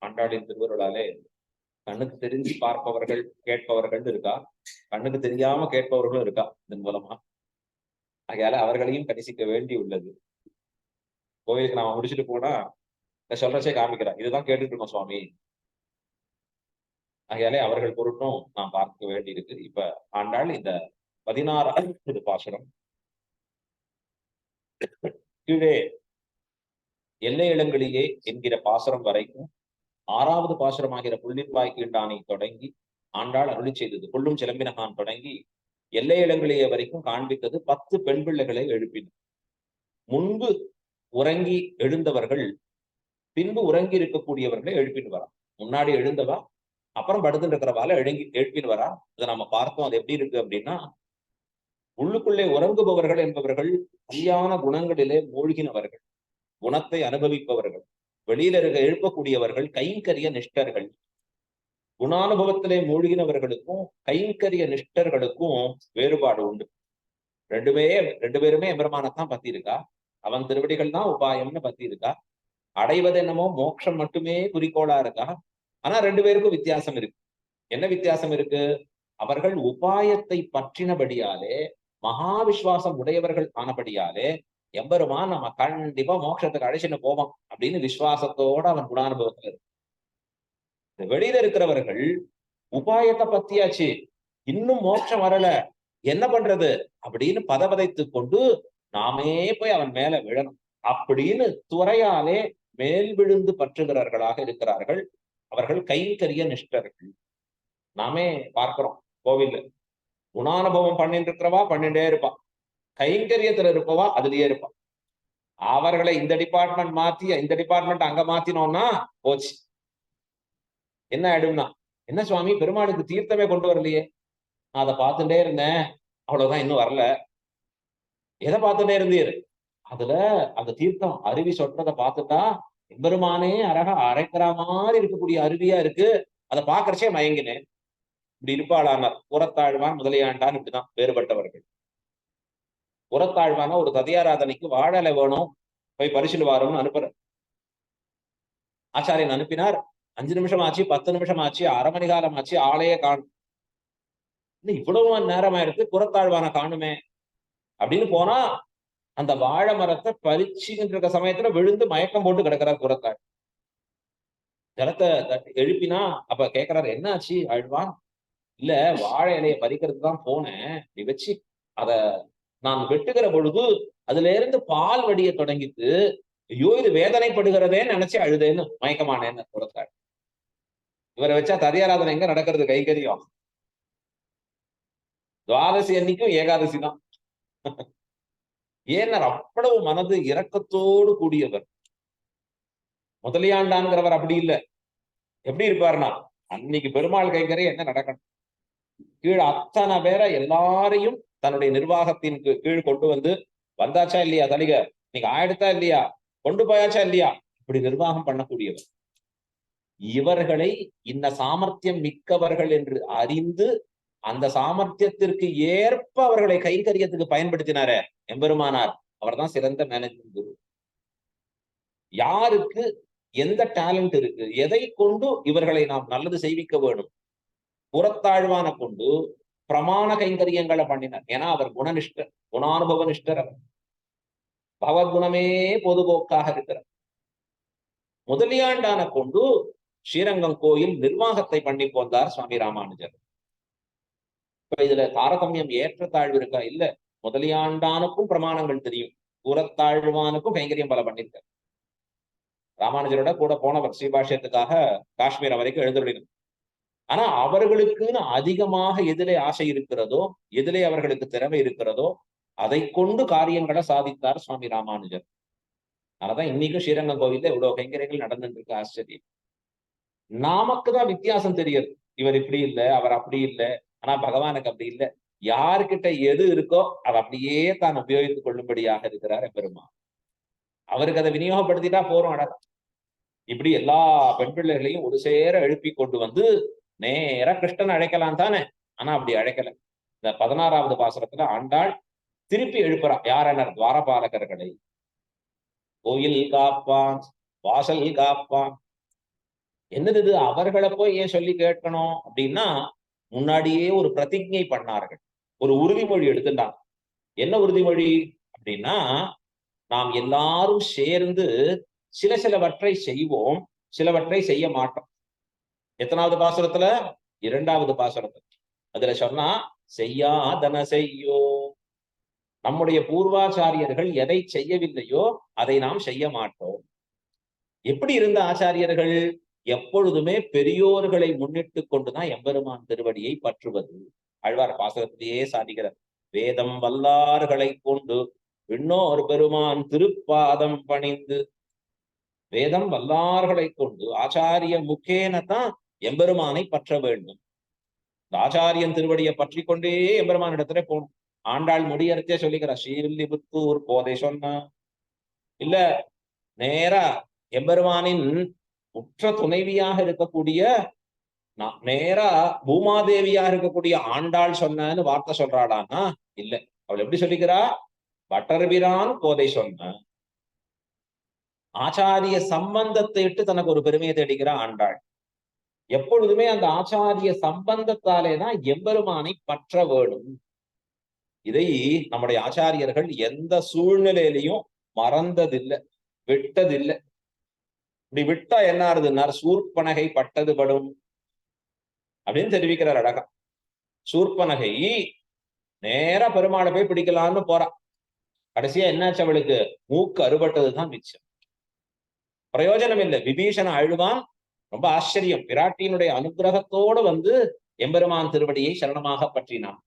ஆண்டாளின் திருவருளாலே கண்ணுக்கு தெரிஞ்சு பார்ப்பவர்கள் கேட்பவர்கள் இருக்கா, கண்ணுக்கு தெரியாம கேட்பவர்களும் இருக்கா இதன் மூலமா. ஆகையால அவர்களையும் கணிசிக்க வேண்டி உள்ளது. கோயிலுக்கு நாம முடிச்சுட்டு போனா சொல்றச்சே காமிக்கிறா, இதுதான் கேட்டுட்டு இருக்கோம் சுவாமி. ஆகையாலே அவர்கள் பொருட்டும் நாம் பார்க்க வேண்டி இருக்கு. இப்ப ஆண்டாள் இந்த 16வது பாசுரம் கீழே எல்லை இளங்களிலே என்கிற பாசுரம் வரைக்கும் 6வது பாசுரமாகிற புள்ளிப்பாய் கீண்டானை தொடங்கி ஆண்டாள் அருளி செய்தது கொள்ளும் சிலம்பினகான் தொடங்கி எல்லை இளங்களிலே வரைக்கும் காண்பித்தது 10 பெண் பிள்ளைகளை எழுப்பினர். முன்பு உறங்கி எழுந்தவர்கள் பின்பு உறங்கி இருக்கக்கூடியவர்களை எழுப்பிட்டு வரா. முன்னாடி எழுந்தவா அப்புறம் படுத்துட்டு இருக்கிறவால எழுப்பிட்டு வரா. இதை நம்ம பார்த்தோம். அது எப்படி இருக்கு அப்படின்னா, உள்ளுக்குள்ளே உறங்குபவர்கள் என்பவர்கள் கல்யாண குணங்களிலே மூழ்கினவர்கள், குணத்தை அனுபவிப்பவர்கள். வெளியில எழுப்பக்கூடியவர்கள் கைங்கரிய நிஷ்டர்கள். குணானுபவத்திலே மூழ்கினவர்களுக்கும் கைங்கரிய நிஷ்டர்களுக்கும் வேறுபாடு உண்டு. ரெண்டு பேருமே எம்பெருமானத்தான் பத்தி இருக்கா. அவன் திருவடிகள் தான் உபாயம்னு பத்தி இருக்கா. அடைவது என்னமோ மோட்சம் மட்டுமே குறிக்கோளா இருக்கா. ஆனா 2 பேருக்கும் வித்தியாசம் இருக்கு. என்ன வித்தியாசம் இருக்கு? அவர்கள் உபாயத்தை பற்றினபடியாலே மகா விசுவாசம் உடையவர்கள் ஆனபடியாலே எம்பெருமான் நம்ம கண்டிப்பா மோட்சத்துக்கு அழைச்சின்னு போவோம் அப்படின்னு விசுவாசத்தோட அவன் குணானுபவத்துல இருக்கு. வெளியில இருக்கிறவர்கள் உபாயத்தை பத்தியாச்சு, இன்னும் மோட்சம் வரல, என்ன பண்றது அப்படின்னு பதவதைத்து கொண்டு நாமே போய் அவன் மேல விழணும் அப்படின்னு துறையாலே மேல் விழுந்து பற்றுகிறவர்களாக இருக்கிறார்கள். அவர்கள் கைங்கரிய நிஷ்டர்கள். நாமே பார்க்கிறோம் கோவில்ல குணானுபவம் பண்ணிட்டு இருக்கிறவா பண்ணிட்டே இருப்பான், கைங்கரியத்துல இருப்பவா அதுலயே இருப்பான். அவர்களை இந்த டிபார்ட்மெண்ட் மாத்தி இந்த டிபார்ட்மெண்ட் அங்க மாத்தினோம்னா போச்சு. என்ன ஆயிடும்னா, என்ன சுவாமி பெருமாளுக்கு தீர்த்தமே கொண்டு வரலையே, நான் அதை பார்த்துட்டே இருந்தேன், அவ்வளவுதான் இன்னும் வரல. எதை பார்த்துட்டே இருந்தீர்? அதுல அந்த தீர்த்தம் அருவி சொற்றதை பார்த்துட்டா எம்பெருமானே அழகா அரைக்கிற மாதிரி இருக்கக்கூடிய அருவியா இருக்கு, அதை பாக்குறச்சே மயங்கினேன். இப்படி இருப்பாளானார். புறத்தாழ்வான் முதலியாண்டான் இப்படிதான் வேறுபட்டவர்கள். புறத்தாழ்வான ஒரு ததியாராதனைக்கு வாழலை வேணும், போய் பரிசில் வாரம்னு அனுப்புற. ஆச்சாரியன் அனுப்பினார். 5 நிமிஷம் ஆச்சு, 10 நிமிஷம் ஆச்சு, அரை மணி காலம் ஆச்சு, ஆளையே காணும். இவ்வளவு நேரம் ஆயிடுத்து, புறத்தாழ்வான காணுமே அப்படின்னு போனா அந்த வாழை மரத்தை பறிச்சுக்கிட்டு இருக்க சமயத்துல விழுந்து மயக்கம் போட்டு கிடக்கிறார் புறத்தாள். ஜலத்தை எழுப்பினா அப்ப கேட்கிறாரு, என்ன ஆச்சு ஆழ்வான்? இல்ல, வாழை இலையை பறிக்கிறதுக்கு தான் போனேன், நீ வச்சு அத நான் வெட்டுகிற பொழுது அதுல இருந்து பால் வடிய தொடங்கிட்டு, ஐயோ இது வேதனைப்படுகிறதேன்னு நினைச்சு அழுதேன்னு மயக்கமானேன்னு புறத்தாள். இவரை வச்சா ததியாராதனை எங்க நடக்கிறது? கைகரியம். துவாதசி அன்னைக்கும் ஏகாதசி தான். ஏன்னர் அவ்வளவு மனது இரக்கத்தோடு கூடியவர். முதலியாண்டான்கிறவர் அப்படி இல்லை. எப்படி இருப்பாருன்னா, அன்னைக்கு பெருமாள் கைங்கரை என்ன நடக்கணும், கீழே அத்தனை பேரை எல்லாரையும் தன்னுடைய நிர்வாகத்தின் கீழ் கொண்டு வந்து, வந்தாச்சா இல்லையா தலிக, நீங்க ஆயிடுத்தா இல்லையா, கொண்டு போயாச்சா இல்லையா, இப்படி நிர்வாகம் பண்ணக்கூடியவர். இவர்களை இந்த சாமர்த்தியம் மிக்கவர்கள் என்று அறிந்து அந்த சாமர்த்தியத்திற்கு ஏற்ப அவர்களை கைங்கரியத்துக்கு பயன்படுத்தினாரே எம்பெருமானார், அவர் தான் சிறந்த மேனேஜ்மெண்ட் குரு. யாருக்கு எந்த டேலண்ட் இருக்கு, எதை கொண்டு இவர்களை நாம் நல்லது செய்விக்க வேணும், புறத்தாழ்வான கொண்டு பிரமாண கைங்கரியங்களை பண்ணினார். ஏன்னா அவர் குணனிஷ்டர், குணானுபவ நிஷ்டர். அவர் பகவத்குணமே பொதுபோக்காக இருக்கிறார். முதலியாண்டான கொண்டு ஸ்ரீரங்கம் கோயில் நிர்வாகத்தை பண்ணி போந்தார் சுவாமி ராமானுஜர். இப்ப இதுல தாரதமியம் ஏற்றத்தாழ்வு இருக்கா? இல்ல. முதலியாண்டானுக்கும் பிரமாணங்கள் தெரியும், புறத்தாழ்வானுக்கும் கைங்கரியம் பல பண்ணிருக்கார். ராமானுஜரோட கூட போனவர் ஸ்ரீபாஷ்யத்துக்காக காஷ்மீரம் வரைக்கும் எழுந்துள்ளினார். ஆனா அவர்களுக்குன்னு அதிகமாக எதிலே ஆசை இருக்கிறதோ, எதிலே அவர்களுக்கு திறமை இருக்கிறதோ அதை கொண்டு காரியங்களை சாதித்தார் சுவாமி ராமானுஜர். அதனாலதான் இன்னைக்கும் ஸ்ரீரங்கம் கோவில்ல இவ்வளவு கைங்கரியங்கள் நடந்துட்டு இருக்கு. ஆச்சரியம். நமக்குதான் வித்தியாசம் தெரியுது, இவர் இப்படி இல்லை, அவர் அப்படி இல்லை. ஆனா பகவானுக்கு அப்படி இல்லை. யாருக்கிட்ட எது இருக்கோ அதை அப்படியே தான் உபயோகித்துக் கொள்ளும்படியாக இருக்கிறார் பெருமாள். அவருக்கு அதை விநியோகப்படுத்திட்டா போறோம். இப்படி எல்லா பெண் பிள்ளைகளையும் ஒரு சேர எழுப்பி கொண்டு வந்து நேர கிருஷ்ணன் அழைக்கலாம் தானே, ஆனா அப்படி அழைக்கல. இந்த 16வது பாசுரத்துல ஆண்டாள் திருப்பி எழுப்புறா. யாரென்னர்? துவாரபாலகர்களை. கோயில் காப்பான், வாசல் காப்பான். என்னது இது, அவர்களை போய் ஏன் சொல்லி கேட்கணும் அப்படின்னா, முன்னாடியே ஒரு பிரதிஜை பண்ணார்கள், ஒரு உறுதிமொழி எடுத்துட்டாங்க. என்ன உறுதிமொழி அப்படின்னா, நாம் எல்லாரும் சேர்ந்து சிலவற்றை செய்வோம், சிலவற்றை செய்ய மாட்டோம். எத்தனாவது பாசுரத்துல? 2வது பாசுரத்துல. அதுல சொன்னா, செய்யாதன செய்யோ. நம்முடைய பூர்வாச்சாரியர்கள் எதை செய்யவில்லையோ அதை நாம் செய்ய மாட்டோம். எப்படி இருந்த ஆச்சாரியர்கள்? எப்பொழுதுமே பெரியோர்களை முன்னிட்டு கொண்டுதான் எம்பெருமான் திருவடியை பற்றுவது. ஆழ்வார் பாசுரத்திலேயே சாதிக்கிறார், வேதம் வல்லார்களை கொண்டு விண்ணோர் பெருமான் திருப்பாதம் பணிந்து. வேதம் வல்லார்களை கொண்டு ஆச்சாரிய முக்கேனத்தான் எம்பெருமானை பற்ற வேண்டும். இந்த ஆச்சாரியன் திருவடியை பற்றி கொண்டே எம்பெருமான் இடத்துல போகணும். ஆண்டாள் முடியறத்தே சொல்லிக்கிறார், ஸ்ரீவில்லிபுத்தூர் போதை சொன்னா இல்ல, நேரா எம்பெருமானின் உற்ற துணைவியாக இருக்கக்கூடிய நேரா பூமாதேவியா இருக்கக்கூடிய ஆண்டாள் சொன்னு வார்த்தை சொல்றாளான்னா இல்ல. அவள் எப்படி சொல்லிக்கிறா? வட்டர்பிரான் போதை சொன்ன. ஆச்சாரிய சம்பந்தத்தை இட்டு தனக்கு ஒரு பெருமையை தேடிக்கிறா ஆண்டாள். எப்பொழுதுமே அந்த ஆச்சாரிய சம்பந்தத்தாலேதான் எம்பெருமானை பற்ற வேணும். இதை நம்முடைய ஆச்சாரியர்கள் எந்த சூழ்நிலையிலையும் மறந்ததில்லை, விட்டதில்லை. இப்படி விட்டா என்ன ஆறுதுன்னா, சூர்பனகை பட்டது படும் அப்படின்னு தெரிவிக்கிறார் அழகா. சூர்பனகை நேரா பெருமாளை போய் பிடிக்கலான்னு போறா. கடைசியா என்னாச்சு, அவளுக்கு மூக்கு அறுபட்டதுதான் மிச்சம். பிரயோஜனம் இல்லை. விபீஷண அழுவான். ரொம்ப ஆச்சரியம், பிராட்டியினுடைய அனுகிரகத்தோடு வந்து எம்பெருமான் திருவடியை சரணமாக பற்றினான்.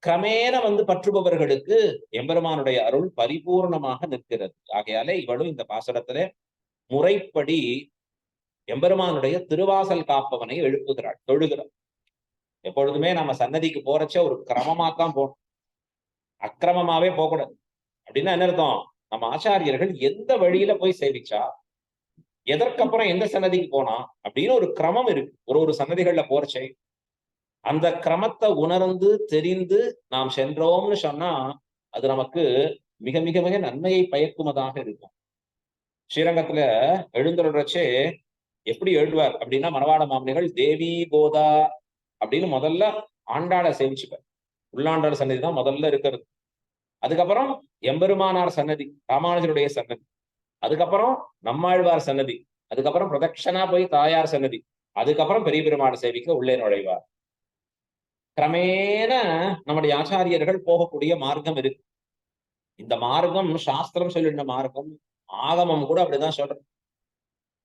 கிரமேண வந்து பற்றுபவர்களுக்கு எம்பெருமானுடைய அருள் பரிபூர்ணமாக நிற்கிறது. ஆகையாலே இவளும் இந்த பாசுரத்திலே முறைப்படி எம்பெருமானுடைய திருவாசல் காப்பவனை எழுப்புகிறாள், தொழுகிறாள். எப்பொழுதுமே நம்ம சன்னதிக்கு போறச்ச ஒரு கிரமமாத்தான் போகணும், அக்கிரமமாவே போகக்கூடாது. அப்படின்னா என்ன அர்த்தம்? நம்ம ஆச்சாரியர்கள் எந்த வழியில போய் சேவிச்சா, எதற்கப்புறம் எந்த சன்னதிக்கு போனா அப்படின்னு ஒரு கிரமம் இருக்கு. ஒரு சன்னதிகள்ல போறச்சே அந்த கிரமத்தை உணர்ந்து தெரிந்து நாம் சென்றோம்னு சொன்னா அது நமக்கு மிக மிக மிக நன்மையை பயக்குமதாக இருக்கும். ஸ்ரீரங்கத்துல எழுந்துள்ளச்சே எப்படி எழுதுவார் அப்படின்னா, மணவாள மாமனிகள் தேவி கோதா அப்படின்னு முதல்ல ஆண்டாளை சேவிச்சுப்பார். உள்ளாண்டாள் சன்னதி தான் முதல்ல இருக்கிறது. அதுக்கப்புறம் எம்பெருமானார் சன்னதி, ராமானுஜருடைய சன்னதி, அதுக்கப்புறம் நம்மாழ்வார் சன்னதி, அதுக்கப்புறம் பிரதட்சணா போய் தாயார் சன்னதி, அதுக்கப்புறம் பெரிய பெருமாள் சேவிக்க உள்ளே நுழைவார். கிரமேண நம்முடைய ஆச்சாரியர்கள் போகக்கூடிய மார்க்கம் இருக்கு. இந்த மார்க்கம் சாஸ்திரம் சொல்லின மார்க்கம், ஆகமம் கூட அப்படிதான் சொல்றது.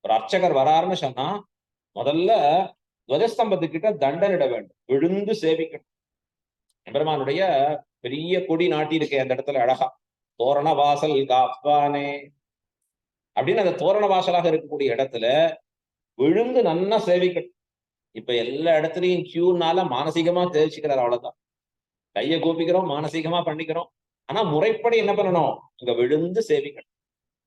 ஒரு அர்ச்சகர் வராருன்னு சொன்னா முதல்ல துவஜஸ்தம்பத்துக்கிட்ட தண்டனிட வேண்டும், விழுந்து சேவிக்கணும். எம்பெருமானுடைய பெரிய கொடி நாட்டி இருக்கே அந்த இடத்துல அழகா, தோரண வாசல் காப்பானே அப்படின்னு அந்த தோரண வாசலாக இருக்கக்கூடிய இடத்துல விழுந்து நன்னா சேவிக்கணும். இப்ப எல்லா இடத்துலயும் கியூனால மானசீகமா தெரிவிச்சுக்கிறார், அவ்வளவுதான். கையை கூப்பிக்கிறோம், மானசீகமா பண்ணிக்கிறோம். ஆனா முறைப்படி என்ன பண்ணணும்? இங்க விழுந்து சேவிக்கணும்.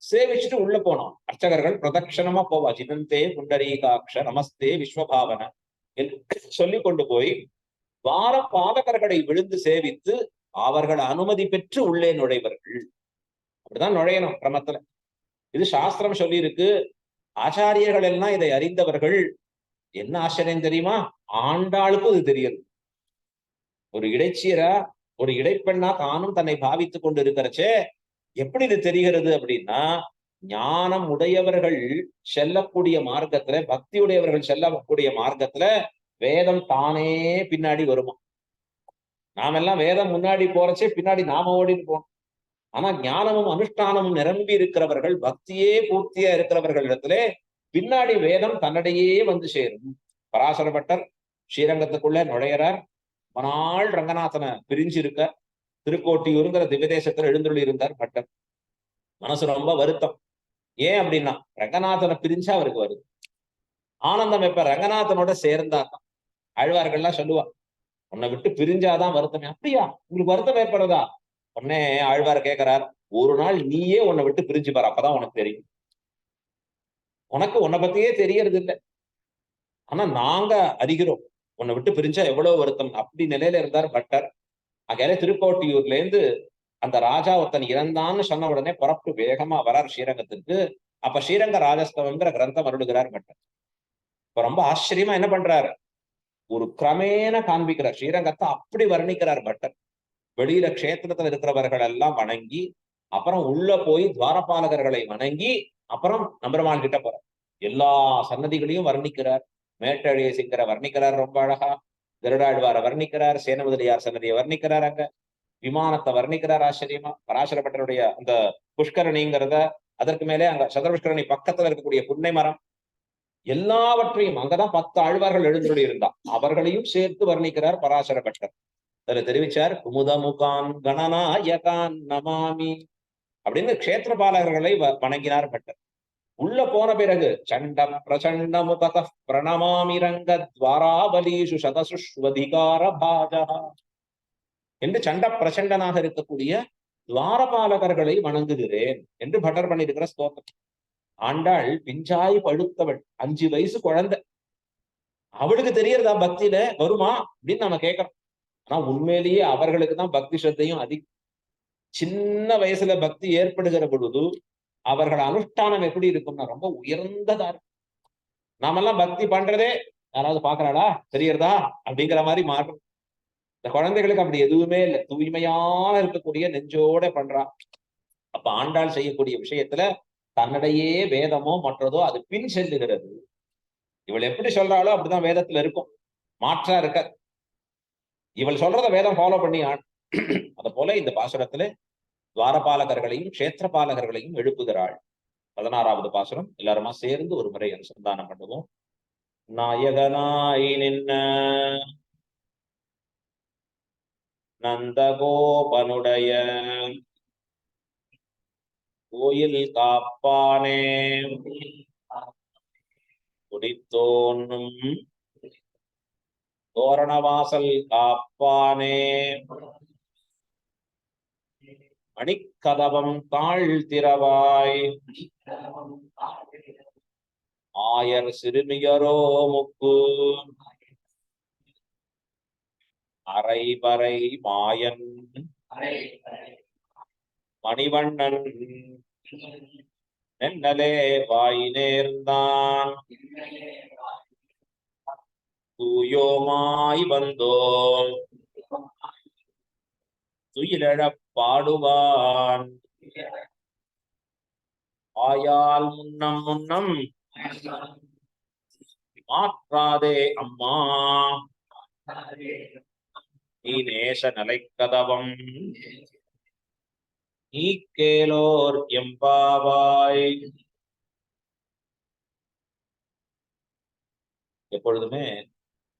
சேவிச்சுட்டு உள்ள போனோம். அர்ச்சகர்கள் பிரதட்சணமா போவா. ஜினந்தே புண்டரீகாட்ச நமஸ்தே விஸ்வபாவன சொல்லி கொண்டு போய் வார பாதகர்களை விழுந்து சேவித்து அவர்கள் அனுமதி பெற்று உள்ளே நுழைவர்கள். அப்படிதான் நுழையணும் கிரமத்துல. இது சாஸ்திரம் சொல்லி இருக்கு. ஆச்சாரியர்கள் எல்லாம் இதை அறிந்தவர்கள். என்ன ஆச்சரியம் தெரியுமா? ஆண்டாளுக்கும் இது தெரியுது. ஒரு இடைச்சீரா, ஒரு இடைப்பெண்ணா தானும் தன்னை பாவித்துக் கொண்டு இருக்கிறச்சே எப்படி இது தெரிகிறது அப்படின்னா, ஞானம் உடையவர்கள் செல்லக்கூடிய மார்க்கத்துல, பக்தி உடையவர்கள் செல்லக்கூடிய மார்க்கத்துல வேதம் தானே பின்னாடி வருமா. நாமெல்லாம் வேதம் முன்னாடி போறச்சே பின்னாடி நாம ஓடிட்டு போனோம். ஆனா ஞானமும் அனுஷ்டானமும் நிரம்பி இருக்கிறவர்கள், பக்தியே பூர்த்தியா இருக்கிறவர்கள் இடத்துல பின்னாடி வேதம் தன்னிடையே வந்து சேரும். பராசரப்பட்டர் ஸ்ரீரங்கத்துக்குள்ள நுழையிறார். மனாள் ரங்கநாதனை பிரிஞ்சு இருக்க திருக்கோட்டியூருங்கிற திவ்யதேசத்துல எழுந்துள்ளி இருந்தார் பட்டர். மனசு ரொம்ப வருத்தம். ஏன் அப்படின்னா, ரங்கநாதனை பிரிஞ்சா அவருக்கு வருது ஆனந்தம். எப்ப ரங்கநாதனோட சேர்ந்தாதான். ஆழ்வார்கள்லாம் சொல்லுவா, உன்னை விட்டு பிரிஞ்சாதான் வருத்தமே. அப்படியா, உங்களுக்கு வருத்தம் ஏற்படுறதா? உடனே ஆழ்வார் கேட்கிறார், ஒரு நாள் நீயே உன்னை விட்டு பிரிஞ்சு பாரு, அப்பதான் உனக்கு தெரியும். உனக்கு உன்னை பத்தியே தெரியறது இல்லை, ஆனா நாங்க அறிகிறோம் உன்னை விட்டு பிரிஞ்சா எவ்வளவு வருத்தம். அப்படி நிலையில இருந்தார் பட்டர். அங்கே திருக்கோட்டியூர்ல இருந்து அந்த ராஜா ஒருத்தன் இறந்தான்னு சொன்ன உடனே புறப்பட்டு வேகமா வரார் ஸ்ரீரங்கத்திற்கு. அப்ப ஸ்ரீரங்க ராஜஸ்தவங்கிற கிரந்தம் அருளுகிறார் பட்டர். ரொம்ப ஆச்சரியமா என்ன பண்றாரு, ஒரு கிரமேண காண்பிக்கிறார். ஸ்ரீரங்கத்தை அப்படி வர்ணிக்கிறார் பட்டர். வெளியில க்ஷேத்திரத்துல இருக்கிறவர்கள் எல்லாம் வணங்கி, அப்புறம் உள்ள போய் துவாரபாலகர்களை வணங்கி, அப்புறம் நம்பெருமாள் கிட்ட போறார். எல்லா சன்னதிகளையும் வர்ணிக்கிறார். மேட்டழிய சிங்கரை வர்ணிக்கிறார் ரொம்ப அழகா. கருடாழ்வார வர்ணிக்கிறார். சேன முதலியார் சன்னதியை வர்ணிக்கிறார். அங்க விமானத்தை வர்ணிக்கிறார் ஆச்சரியமா. பராசர பட்டருடைய அந்த புஷ்கரணிங்கிறத, அதற்கு மேலே அங்க சதுரபுஷ்கரணி பக்கத்துல இருக்கக்கூடிய புன்னை மரம், எல்லாவற்றையும் அங்கதான் 10 ஆழ்வார்கள் எழுந்துள்ளி இருந்தா அவர்களையும் சேர்த்து வர்ணிக்கிறார் பராசர பட்டர். அதுல தெரிவிச்சார், குமுதமுகான் கணநாயகான் நமாமி அப்படின்னு க்ஷேத்திரபாலகர்களை வணங்கினார் பட்டர். உள்ள போன பிறகு சண்ட பிரசண்ட முகத பிரணமாமி ரங்க துவாராபலீஷு சதசுஷ்வதிகார பாஜா என்று சண்ட பிரசண்டனாக இருக்கக்கூடிய துவாரபாலகர்களை வணங்குகிறேன் என்று பட்டர் பண்ணியிருக்கிற ஸ்தோத்திரம். ஆண்டாள் பிஞ்சாய் பழுத்தவள், 5 வயசு குழந்தை. அவளுக்கு தெரியறதா பக்தியில வருமா அப்படின்னு நம்ம கேட்கிறோம். ஆனா உண்மையிலேயே அவர்களுக்கு தான் பக்தி ஸ்ரத்தையும் அதிகம். சின்ன வயசுல பக்தி ஏற்படுகிற பொழுது அவர்கள் அனுஷ்டானம் எப்படி இருக்கும்னா ரொம்ப உயர்ந்ததா இருக்கும். நாமெல்லாம் பக்தி பண்றதே யாராவது பாக்குறாளா, தெரியறதா அப்படிங்கிற மாதிரி மாறும். இந்த குழந்தைகளுக்கு அப்படி எதுவுமே இல்லை, தூய்மையான இருக்கக்கூடிய நெஞ்சோட பண்றா. அப்ப ஆண்டாள் செய்யக்கூடிய விஷயத்துல தன்னிடையே வேதமோ மற்றதோ அது பின் செல்லுகிறது. இவள் எப்படி சொல்றாளோ அப்படிதான் வேதத்துல இருக்கும், மாற்றா இருக்க. இவள் சொல்றத வேதம் ஃபாலோ பண்ணி அத போல இந்த பாசுரத்துல துவாரபாலகர்களையும் க்ஷேத்திரபாலகர்களையும் எழுப்புகிறாள். 16வது பாசுரம் எல்லாருமா சேர்ந்து ஒரு முறை அனுசந்தானம் பண்ணுவோம். நாயகனாய் நின்ன நந்தகோபனுடைய கோயில் காப்பானே, குடித்தோன்னும் தோரணவாசல் காப்பானே, மணிக்கதவம் தாழ்த்திரவாய், ஆயர் சிறுமியரோ முக்கு, அரைபறை மாயன் மணிவண்ணன் நென்னலே வாய் நேர்ந்தான், தூயோமாய் வந்தோம் துயிலெழப் பாடுவான், ஆயால் முன்னம் முன்னம் மாற்றாதே அம்மா, நீ நேச நிலைக்கதவம் நீ கேளோர் எம்பாவாய். எப்பொழுதுமே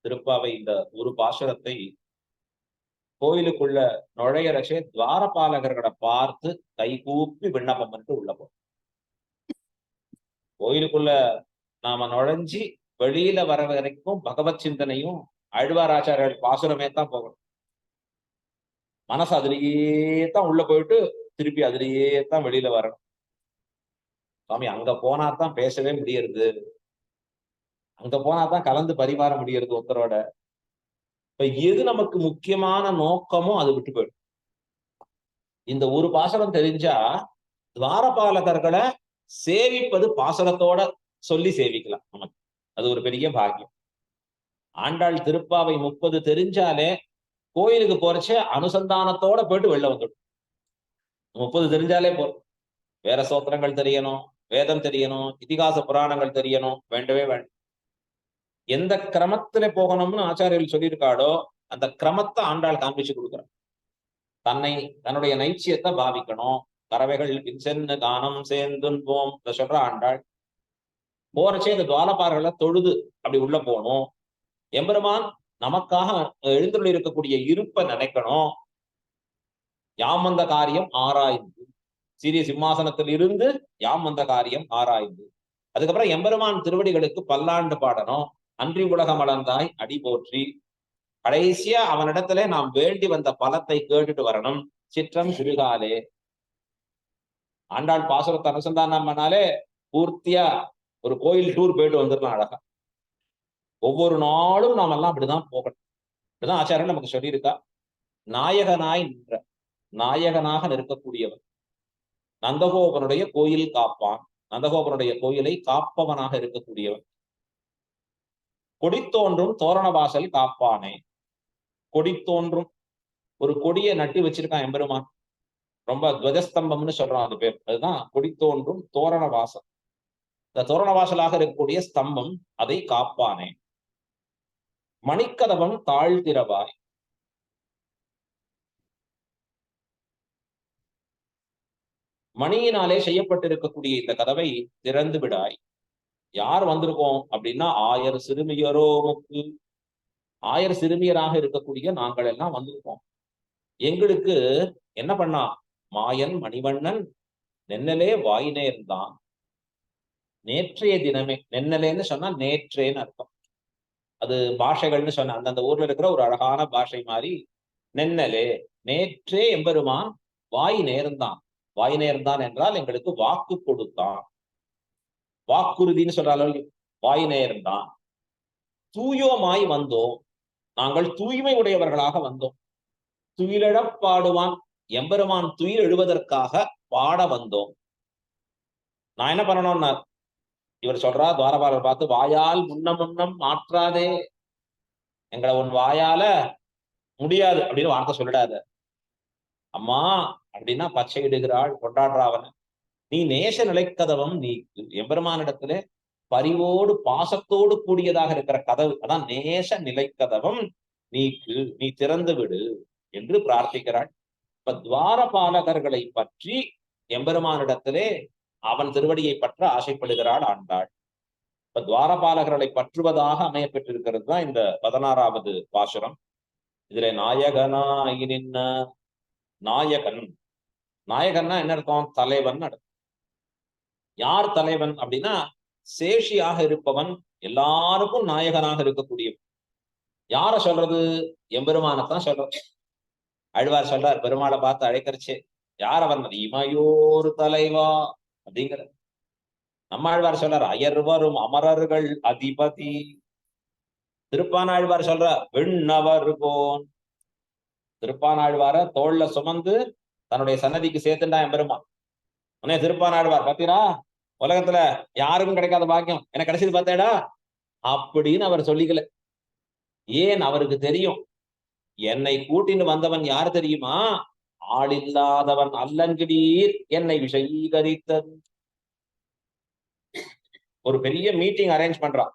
திருப்பாவை இந்த ஒரு பாசுரத்தை கோயிலுக்குள்ள நுழையரசே துவாரபாலகர்களை பார்த்து கைகூப்பி விண்ணப்பம் பண்ணிட்டு உள்ள போகும். கோயிலுக்குள்ள நாம நுழைஞ்சி வெளியில வர வரைக்கும் பகவத் சிந்தனையும் ஆழ்வாராச்சாரியர்கள் பாசுரமே தான் போகணும். மனசு அதுலயே தான் உள்ள போயிட்டு திருப்பி அதுலயே தான் வெளியில வரணும். சுவாமி அங்க போனா தான் பேசவே முடியறது, அங்க போனா தான் கலந்து பரிமாற முடியறது ஒருத்தரோட. இப்ப எது நமக்கு முக்கியமான நோக்கமோ அது விட்டு போயிடும். இந்த ஒரு பாசனம் தெரிஞ்சா துவாரபாலகர்களை சேவிப்பது பாசனத்தோட சொல்லி சேவிக்கலாம் நமக்கு, அது ஒரு பெரிய பாக்கியம். ஆண்டாள் திருப்பாவை 30 தெரிஞ்சாலே கோயிலுக்கு போறச்சே அனுசந்தானத்தோட போயிட்டு வெளில வந்துடும். 30 தெரிஞ்சாலே போதும். வேற சோத்திரங்கள் தெரியணும், வேதம் தெரியணும், இதிகாச புராணங்கள் தெரியணும், வேண்டவே வேண்டாம். எந்த கிரமத்துல போகணும்னு ஆச்சாரியர்கள் சொல்லியிருக்காளோ அந்த கிரமத்தை ஆண்டாள் காண்பிச்சு கொடுக்குறான். தன்னுடைய நைச்சியத்தை பாவிக்கணும். கறவைகள் பின்சென்னு கானம் சேர்ந்துன்போம் சொல்ற ஆண்டாள். போறச்சே இந்த துவாரபாலகர்களை தொழுது அப்படி உள்ள போகணும். எம்பெருமான் நமக்காக எழுந்துள்ள இருக்கக்கூடிய இருப்பை நினைக்கணும். யாம் வந்த காரியம் ஆராய்ந்து, சீரிய சிம்மாசனத்தில் இருந்து யாம் வந்த காரியம் ஆராய்ந்து, அதுக்கப்புறம் எம்பெருமான் திருவடிகளுக்கு பல்லாண்டு பாடணும். அன்றி உலகம் அளந்தாய் அடி போற்றி, கடைசியா அவனிடத்துல நாம் வேண்டி வந்த பலத்தை கேட்டுட்டு வரணும். சிற்றம் சிறுகாலே. ஆண்டாள் பாசுரத்தை அனுசந்தானம் பண்ணாலே பூர்த்தியா ஒரு கோயில் டூர் போயிட்டு வந்துடலாம் அழகா. ஒவ்வொரு நாளும் நாம எல்லாம் அப்படிதான் போகணும். இப்படிதான் ஆச்சாரியன் நமக்கு சொல்லியிருக்கா. நாயகனாய் நின்ற, நாயகனாக நிற்கக்கூடியவன், நந்தகோபனுடைய கோயில் காப்பான், நந்தகோபனுடைய கோயிலை காப்பவனாக இருக்கக்கூடியவன். கொடித்தோன்றும் தோரண வாசல் காப்பானே. கொடித்தோன்றும், ஒரு கொடியை நட்டி வச்சிருக்கான் எம்பெருமான். ரொம்ப துவஜஸ்தம்பம்னு சொல்றான் அது பேர். அதுதான் கொடித்தோன்றும் தோரண வாசல். இந்த தோரண வாசலாக இருக்கக்கூடிய ஸ்தம்பம், அதை காப்பானே. மணிக்கதவம் தாழ்திரவாய். மணியினாலே செய்யப்பட்டிருக்கக்கூடிய இந்த கதவை திறந்து விடாய். யார் வந்திருக்கோம் அப்படின்னா, ஆயர் சிறுமியரோ முக்கு. ஆயர் சிறுமியராக இருக்கக்கூடிய நாங்கள் எல்லாம் வந்திருக்கோம். எங்களுக்கு என்ன பண்ணா, மாயன் மணிவண்ணன் நென்னலே வாய் நேர்ந்தான். நேற்றைய தினமே, நென்னலேன்னு சொன்னா நேற்றேன்னு அர்த்தம். அது பாஷைகள்னு சொன்ன அந்தந்த ஊர்ல இருக்கிற ஒரு அழகான பாஷை மாதிரி. நென்னலே, நேற்றே எம்பெருமான் வாய் நேர்ந்தான். வாய் நேர்ந்தான் என்றால் எங்களுக்கு வாக்கு கொடுத்தான். வாக்குறுதின்னு சொல்றாலும் வாய் நேர்ந்தான். தூயோமாய் வந்தோம், நாங்கள் தூய்மை உடையவர்களாக வந்தோம். துயிலிழப் பாடுவான், எம்பெருமான் துயில் எழுவதற்காக பாட வந்தோம். நான் என்ன பண்ணணும்னா, இவர் சொல்றா துவாரபாலர் பார்த்து, வாயால் முன்னம் மாற்றாதே, எங்களை உன் வாயால முடியாது அப்படின்னு வார்த்தை சொல்லிடாத. அம்மா அப்படின்னா பச்சை இடுகிறாள், கொண்டாடுறாவன. நீ நேச நிலைக்கதவம் நீக்கு. எம்பெருமானிடத்துல பரிவோடு பாசத்தோடு கூடியதாக இருக்கிற கதவு, அதான் நேச நிலைக்கதவம் நீக்கு, நீ திறந்து விடு என்று பிரார்த்திக்கிறாள். இப்ப துவாரபாலகர்களை பற்றி எம்பெருமானிடத்திலே அவன் திருவடியை பற்ற ஆசைப்படுகிறாள் ஆண்டாள். இப்ப துவாரபாலகர்களை பற்றுவதாக அமைய பெற்றிருக்கிறது தான் இந்த 16வது பாசுரம். இதுல நாயகனாகி நின்ன, நாயகன், நாயகன்னா என்ன அர்த்தம்? தலைவன் அர்த்தம். யார் தலைவன் அப்படின்னா, சேஷியாக இருப்பவன், எல்லாருக்கும் நாயகனாக இருக்கக்கூடியவன். யார சொல்றது? எம்பெருமானத்தான் சொல்றது. ஆழ்வார் சொல்றார், பெருமாளை பார்த்து அழைக்கிறச்சே, யார் அவர்? இமையோர் தலைவா அப்படிங்கிற. நம்ம ஆழ்வார் சொல்றார், அயர்வரும் அமரர்கள் அதிபதி. திருப்பானாழ்வார் சொல்றார், விண்ணவர்கோன். திருப்பானாழ்வார தோல்ல சுமந்து தன்னுடைய சன்னதிக்கு சேர்த்துண்டா எம்பெருமான். உடனே திருப்பானாழ்வார், பாத்தீரா உலகத்துல யாருக்கும் கிடைக்காத பாக்கியம் எனக்கு கிடைச்சது பார்த்தேடா அப்படின்னு அவர் சொல்லிக்கல. ஏன்? அவருக்கு தெரியும், என்னை கூட்டின்னு வந்தவன் யார் தெரியுமா? ஆளில்லாதவன் அல்லங்கிடீர் என்னை விஷயீகரித்தது. ஒரு பெரிய மீட்டிங் அரேஞ்ச் பண்றான்,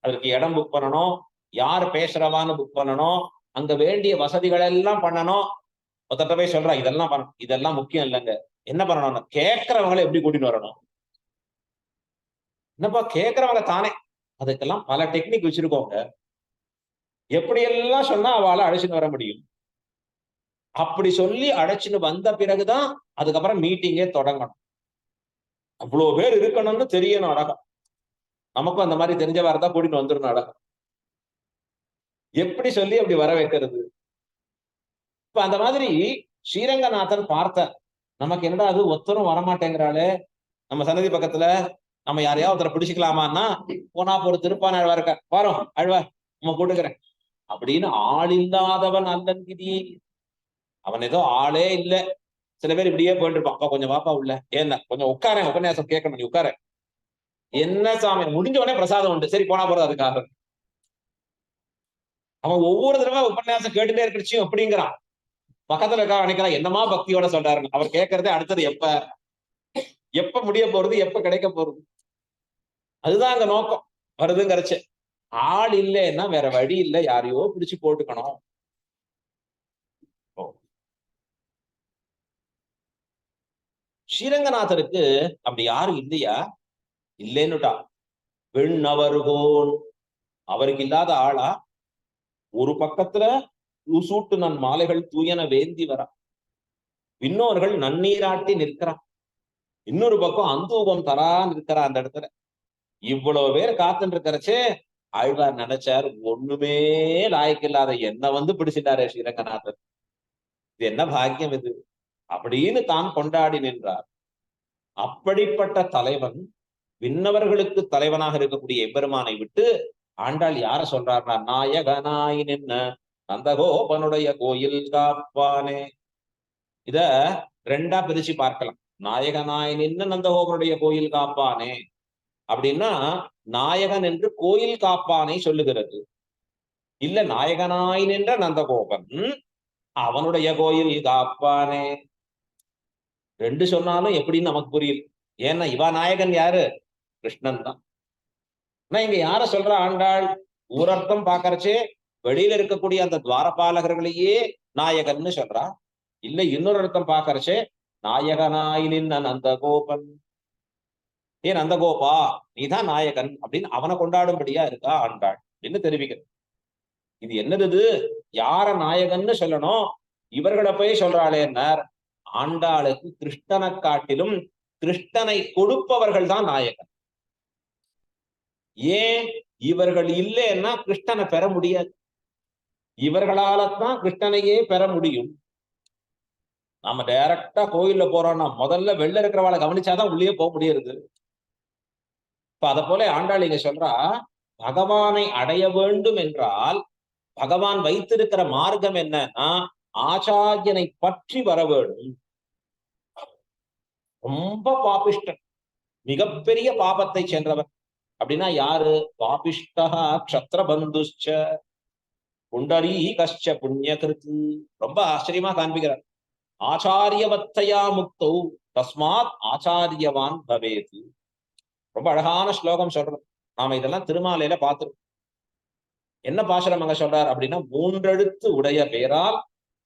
அதற்கு இடம் புக் பண்ணணும், யார் பேசுறவான்னு புக் பண்ணணும், அங்க வேண்டிய வசதிகள் எல்லாம் பண்ணணும். ஒருத்தட்ட போய் சொல்றா, இதெல்லாம் பண்ணணும், இதெல்லாம் முக்கியம் இல்லைங்க, என்ன பண்ணணும்னா கேட்கறவங்களை எப்படி கூட்டின்னு வரணும். என்னப்பா கேட்கறவங்க தானே, அதுக்கெல்லாம் பல டெக்னிக் வச்சிருக்கோங்க. எப்படியெல்லாம் சொன்னா அவளை அழைச்சின்னு வர முடியும். அப்படி சொல்லி அழைச்சின்னு வந்த பிறகுதான் அதுக்கப்புறம் மீட்டிங்கே தொடங்கணும். அவ்வளவு பேர் இருக்கணும்னு தெரியணும் அழகா. நமக்கும் அந்த மாதிரி தெரிஞ்சவா இருந்தா கூட்டிட்டு வந்துடணும் அழகா. எப்படி சொல்லி அப்படி வர வைக்கிறது? இப்ப அந்த மாதிரி ஸ்ரீரங்கநாதன் பார்த்த, நமக்கு என்னடா அது ஒத்தரும் வரமாட்டேங்கிறாளே, நம்ம சன்னதி பக்கத்துல நம்ம யாரையாவது ஒருத்தரை பிடிச்சிக்கலாமான்னா, போனா ஒரு திருப்பானாழ்வார் இருக்க, வரோம் ஆழ்வார் நம்ம கூட்டுக்கிறேன் அப்படின்னு. ஆள் இல்லாதவன் அல்லன்கிதி, அவன் ஏதோ ஆளே இல்ல. சில பேர் இப்படியே போயிட்டு இருப்பான், அப்பா கொஞ்சம் வாப்பா உள்ள, ஏன்னா கொஞ்சம் உட்காரேன், உபன்யாசம் கேட்கணும், நீ உட்கார. என்ன சாமி, முடிஞ்ச உடனே பிரசாதம் உண்டு, சரி போனா போறது அதுக்காக. அவன் ஒவ்வொரு தடவை உபன்யாசம் கேட்டுட்டே இருக்கிறச்சியும் அப்படிங்கிறான். பக்கத்துல இருக்கா நினைக்கிறான், என்னமா பக்தியோட சொல்றாரு. அவர் கேட்கறதே அடுத்தது எப்ப எப்ப முடிய போறது, எப்ப கிடைக்க போறது, அதுதான் அங்க நோக்கம் வருதுங்கிறச்சு. ஆள் இல்லைன்னா வேற வழி இல்லை, யாரையோ பிடிச்சு போட்டுக்கணும். ஸ்ரீரங்கநாதருக்கு அப்படி யாரும் இல்லையா? இல்லைன்னுட்டா. வெண்ணவர்கோன், அவருக்கு இல்லாத ஆளா? ஒரு பக்கத்துல சூட்டு நன் மாலைகள் தூயன வேந்தி வரா, இன்னொருகள் நன்னீராட்டி நிற்கிறான், இன்னொரு பக்கம் அந்தூபம் தரான்னு இருக்கிறா அந்த இடத்துல. இவ்வளவு பேர் காத்துட்டு இருக்கிறச்சே ஆழ்வார் நினைச்சார், ஒண்ணுமே லாய்க்கு இல்லாத என்ன வந்து பிடிச்சிட்டாரே ஸ்ரீரங்கநாதர், இது என்ன பாக்கியம் இது அப்படின்னு தான் கொண்டாடி நின்றார். அப்படிப்பட்ட தலைவன், விண்ணவர்களுக்கு தலைவனாக இருக்கக்கூடிய எம்பெருமானை விட்டு ஆண்டாள் யார சொல்றார்னா, நாயகனாய் நின்ன நந்தகோபனுடைய கோயில் காப்பானே. இத ரெண்டா பிரிச்சு பார்க்கலாம். நாயகனாய் நின்ன நந்தகோபனுடைய கோயில் காப்பானே, அப்படின்னா நாயகன் என்று கோயில் காப்பானை சொல்லுகிறது. இல்ல நாயகனாய் நின்ற நந்தகோபன் அவனுடைய கோயில் காப்பானே. ரெண்டு சொன்னாலும் எப்படின்னு நமக்கு புரியல. ஏன்னா இவா நாயகன் யாரு? கிருஷ்ணன் தான். ஆனா இங்க யார சொல்ற ஆண்டாள்? ஊரர்த்தம் பாக்கறச்சே வெளியில இருக்கக்கூடிய அந்த துவாரபாலகர்களையே நாயகன்னு சொல்றா. இல்ல இன்னொரு அர்த்தம் பாக்கறச்சே நாயகனாய் நின்ன நந்தகோபன், ஏ நந்தகோபா நீதான் நாயகன் அப்படின்னு அவனை கொண்டாடும்படியா இருக்கா ஆண்டாள் அப்படின்னு தெரிவிக்கிறது. இது என்னது? யார நாயகன்னு சொல்லணும், இவர்களை போய் சொல்றாளேன்னார். ஆண்டாளுக்கு கிருஷ்ணனை காட்டிலும் கிருஷ்ணனை கொடுப்பவர்கள் தான் நாயகன். ஏன்? இவர்கள் இல்லைன்னா கிருஷ்ணனை பெற முடியாது. இவர்களால்தான் கிருஷ்ணனையே பெற முடியும். நாம டைரக்டா கோயில்ல போறோம்னா முதல்ல வெளில இருக்கிறவளை கவனிச்சாதான் உள்ளே போக முடியாது. இப்ப அத போல ஆண்டாள் இங்க சொல்றா, பகவானை அடைய வேண்டும் என்றால் பகவான் வைத்திருக்கிற மார்க்கம் என்னன்னா ஆச்சாரியனை பற்றி வர வேண்டும். ரொம்ப பாபிஷ்டன், மிகப்பெரிய பாபத்தை சென்றவர். அப்படின்னா யாரு? பாபிஷ்டா க்ஷத்ரபந்துஷ்ச புண்டரீகஷ்ச புண்ணியகிருத்து. ரொம்ப ஆச்சரியமா காண்பிக்கிறார். ஆச்சாரியவத்தையா முக்தௌ தஸ்மாத் ஆச்சாரியவான் பவேது. ரொம்ப அழகான ஸ்லோகம் சொல்றது. நாம இதெல்லாம் திருமாலையில பார்த்திருக்கோம். என்ன பாசுரம் அங்க சொல்றார் அப்படின்னா, மூன்றெழுத்து உடைய பேரால்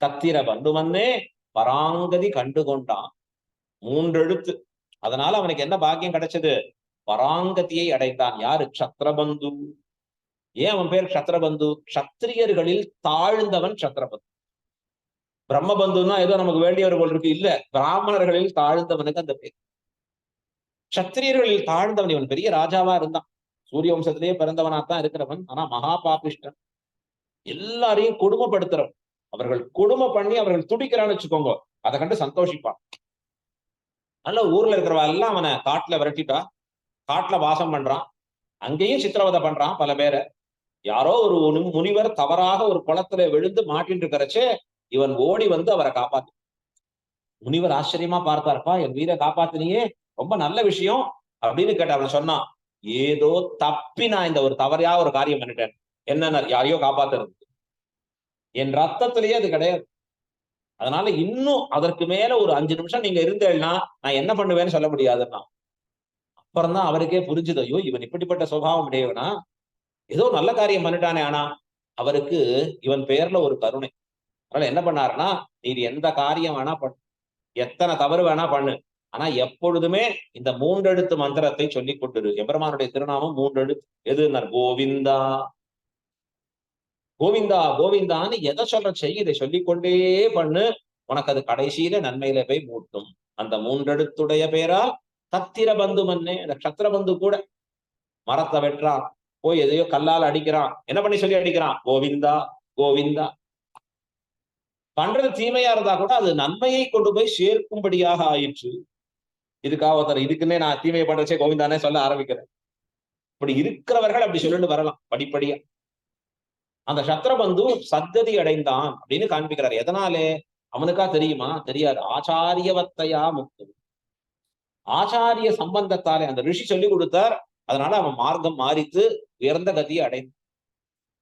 கத்திர பந்துமன்னே பராங்கதி கண்டுகொண்டான். மூன்றெழுத்து. அதனால அவனுக்கு என்ன பாக்கியம் கிடைச்சது? பராங்கதியை அடைந்தான். யாரு? க்ஷத்ரபந்து. ஏன் அவன் பேர் க்ஷத்ரபந்து? க்ஷத்திரியர்களில் தாழ்ந்தவன் க்ஷத்ரபந்து. பிரம்மபந்துன்னா ஏதோ நமக்கு வேண்டியவர்கள் இருக்கு, இல்ல, பிராமணர்களில் தாழ்ந்தவனுக்கு அந்த பேர். க்ஷத்திரியர்களில் தாழ்ந்தவன். இவன் பெரிய ராஜாவா இருந்தான், சூரிய வம்சத்திலேயே பிறந்தவனாத்தான் இருக்கிறவன். ஆனா மகா பாபிஷ்டன், எல்லாரையும் கொடுமைப்படுத்துறவன். அவர்கள் கொடுமை பண்ணி அவர்கள் துடிக்கிறான்னு வச்சுக்கோங்க, அதை கண்டு சந்தோஷிப்பான். நல்ல ஊர்ல இருக்கிறவா எல்லாம் அவனை காட்டுல விரட்டிட்டா, காட்டுல வாசம் பண்றான், அங்கேயும் சித்திரவதை பண்றான் பல பேரை. யாரோ ஒரு முனிவர் தவறாக ஒரு குளத்துல விழுந்து மாட்டின்னு இருக்கிறச்சே இவன் ஓடி வந்து அவரை காப்பாத்து. முனிவர் ஆச்சரியமா பார்த்தாருப்பா, என் வீரை காப்பாத்தினியே, ரொம்ப நல்ல விஷயம் அப்படின்னு கேட்ட. அவன் சொன்னான், ஏதோ தப்பி நான் இந்த ஒரு தவறையா ஒரு காரியம் பண்ணிட்டேன். என்னன்னா யாரையோ காப்பாத்துறது, என் ரத்தத்திலேயே அது கிடையாது. அதனால இன்னும் அதற்கு மேல ஒரு 5 நிமிஷம் நீங்க இருந்தேன்னா நான் என்ன பண்ணுவேன்னு சொல்ல முடியாதுன்னா. அப்புறம் தான் அவருக்கே புரிஞ்சுது, ஐயோ இவன் இப்படிப்பட்ட சுபாவம் உடையவனா, ஏதோ நல்ல காரியம் பண்ணிட்டானே. ஆனா அவருக்கு இவன் பெயர்ல ஒரு கருணை. அதனால என்ன பண்ணாருன்னா, நீர் எந்த காரியம் வேணா பண்ணு, எத்தனை தவறு வேணா பண்ணு, ஆனா எப்பொழுதுமே இந்த மூன்றெழுத்து மந்திரத்தை சொல்லிக் கொண்டிரு. எம்பெருமானுடைய திருநாமம் மூன்றெழுத்து. எதுன்னார்? கோவிந்தா. கோவிந்தா கோவிந்தான்னு எதை சொல்ற செய்ய, இதை சொல்லிக்கொண்டே பண்ணு, உனக்கு அது கடைசியில நன்மையில போய் மூட்டும். அந்த மூன்றெழுத்துடைய பேரால் கத்திர பந்து மண்ணே. அந்த கத்திர பந்து கூட மரத்தை வெட்டுறான், போய் எதையோ கல்லால் அடிக்கிறான். என்ன பண்ணி சொல்லி அடிக்கிறான்? கோவிந்தா கோவிந்தா. பண்றது தீமையா இருந்தா கூட அது நன்மையை கொண்டு போய் சேர்க்கும்படியாக ஆயிற்று. இதுக்காக ஒருத்தர் இதுக்குன்னே நான் தீமையை பண்றச்சே கோவிந்தானே சொல்ல ஆரம்பிக்கிறேன். இப்படி இருக்கிறவர்கள் அப்படி சொல்லிட்டு வரலாம் படிப்படியா. அந்த சத்ரபந்து சத்ததி அடைந்தான் அப்படின்னு காண்பிக்கிறார். எதனாலே? அவனுக்கா தெரியுமா? தெரியாது. ஆச்சாரியவத்தையா முக்து. ஆச்சாரிய சம்பந்தத்தாலே அந்த ரிஷி சொல்லி கொடுத்தார். அதனால அவன் மார்க்கம் மாறித்து உயர்ந்த கதியை அடைந்தான்.